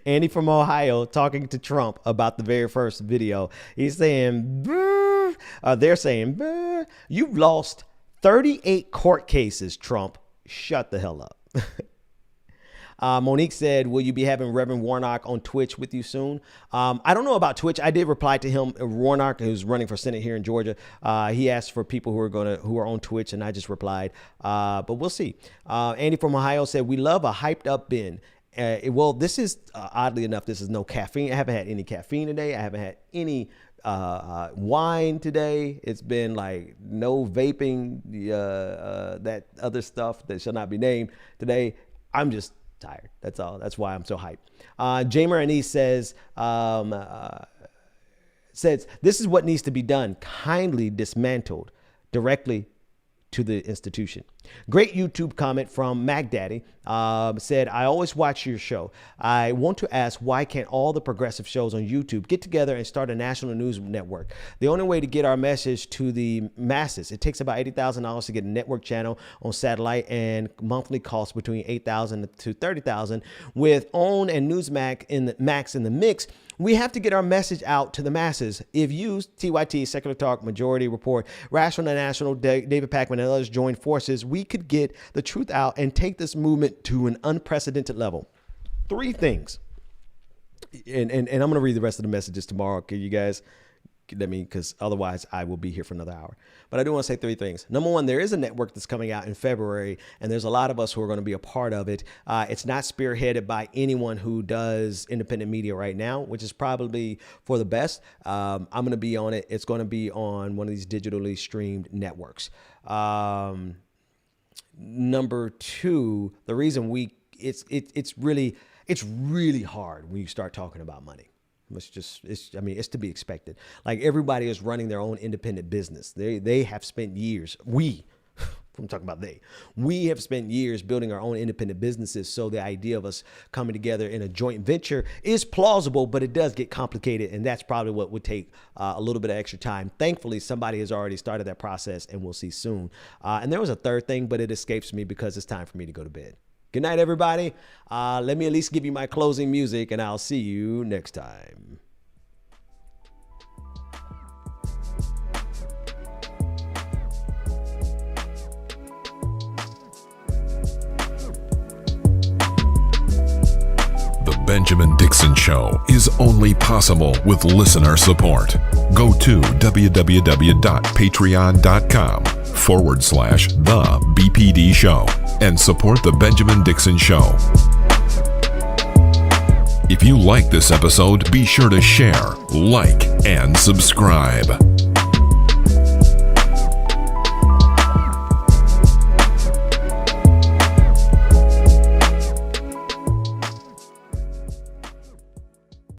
Andy from Ohio talking to Trump about the very first video. He's saying, they're saying, you've lost 38 court cases, Trump. Shut the hell up. Monique said, will you be having Reverend Warnock on Twitch with you soon? I don't know about Twitch. I did reply to him, Warnock, who's running for Senate here in Georgia. He asked for people who are on Twitch, and I just replied. But we'll see. Andy from Ohio said, we love a hyped up Ben. Well, this is oddly enough, this is no caffeine. I haven't had any caffeine today. I haven't had any wine today. It's been like no vaping, that other stuff that shall not be named today. I'm just tired. That's all. That's why I'm so hyped. Jamer Anise says, this is what needs to be done. Kindly dismantled directly to the institution. Great YouTube comment from Mac Daddy. Said, I always watch your show. I want to ask, why can't all the progressive shows on YouTube get together and start a national news network? The only way to get our message to the masses. It takes about $80,000 to get a network channel on satellite, and monthly costs between $8,000 to $30,000. With OWN and Newsmax in the mix, we have to get our message out to the masses. If you, TYT, Secular Talk, Majority Report, Rational National, David Pakman, and others join forces, we could get the truth out and take this movement to an unprecedented level. 3 things. And I'm going to read the rest of the messages tomorrow. Can you guys let me, because otherwise I will be here for another hour. But I do want to say 3 things. Number 1, there is a network that's coming out in February, and there's a lot of us who are going to be a part of it. It's not spearheaded by anyone who does independent media right now, which is probably for the best. I'm going to be on it. It's going to be on one of these digitally streamed networks. Number 2, the reason it's really hard when you start talking about money. It's to be expected. Like, everybody is running their own independent business. They have spent years. I'm talking about we have spent years building our own independent businesses. So the idea of us coming together in a joint venture is plausible, but it does get complicated. And that's probably what would take a little bit of extra time. Thankfully, somebody has already started that process, and we'll see soon. And there was a 3rd thing, but it escapes me because it's time for me to go to bed. Good night, everybody. Let me at least give you my closing music, and I'll see you next time. The Benjamin Dixon Show is only possible with listener support. Go to www.patreon.com/The BPD Show and support The Benjamin Dixon Show. If you like this episode, be sure to share, like, and subscribe.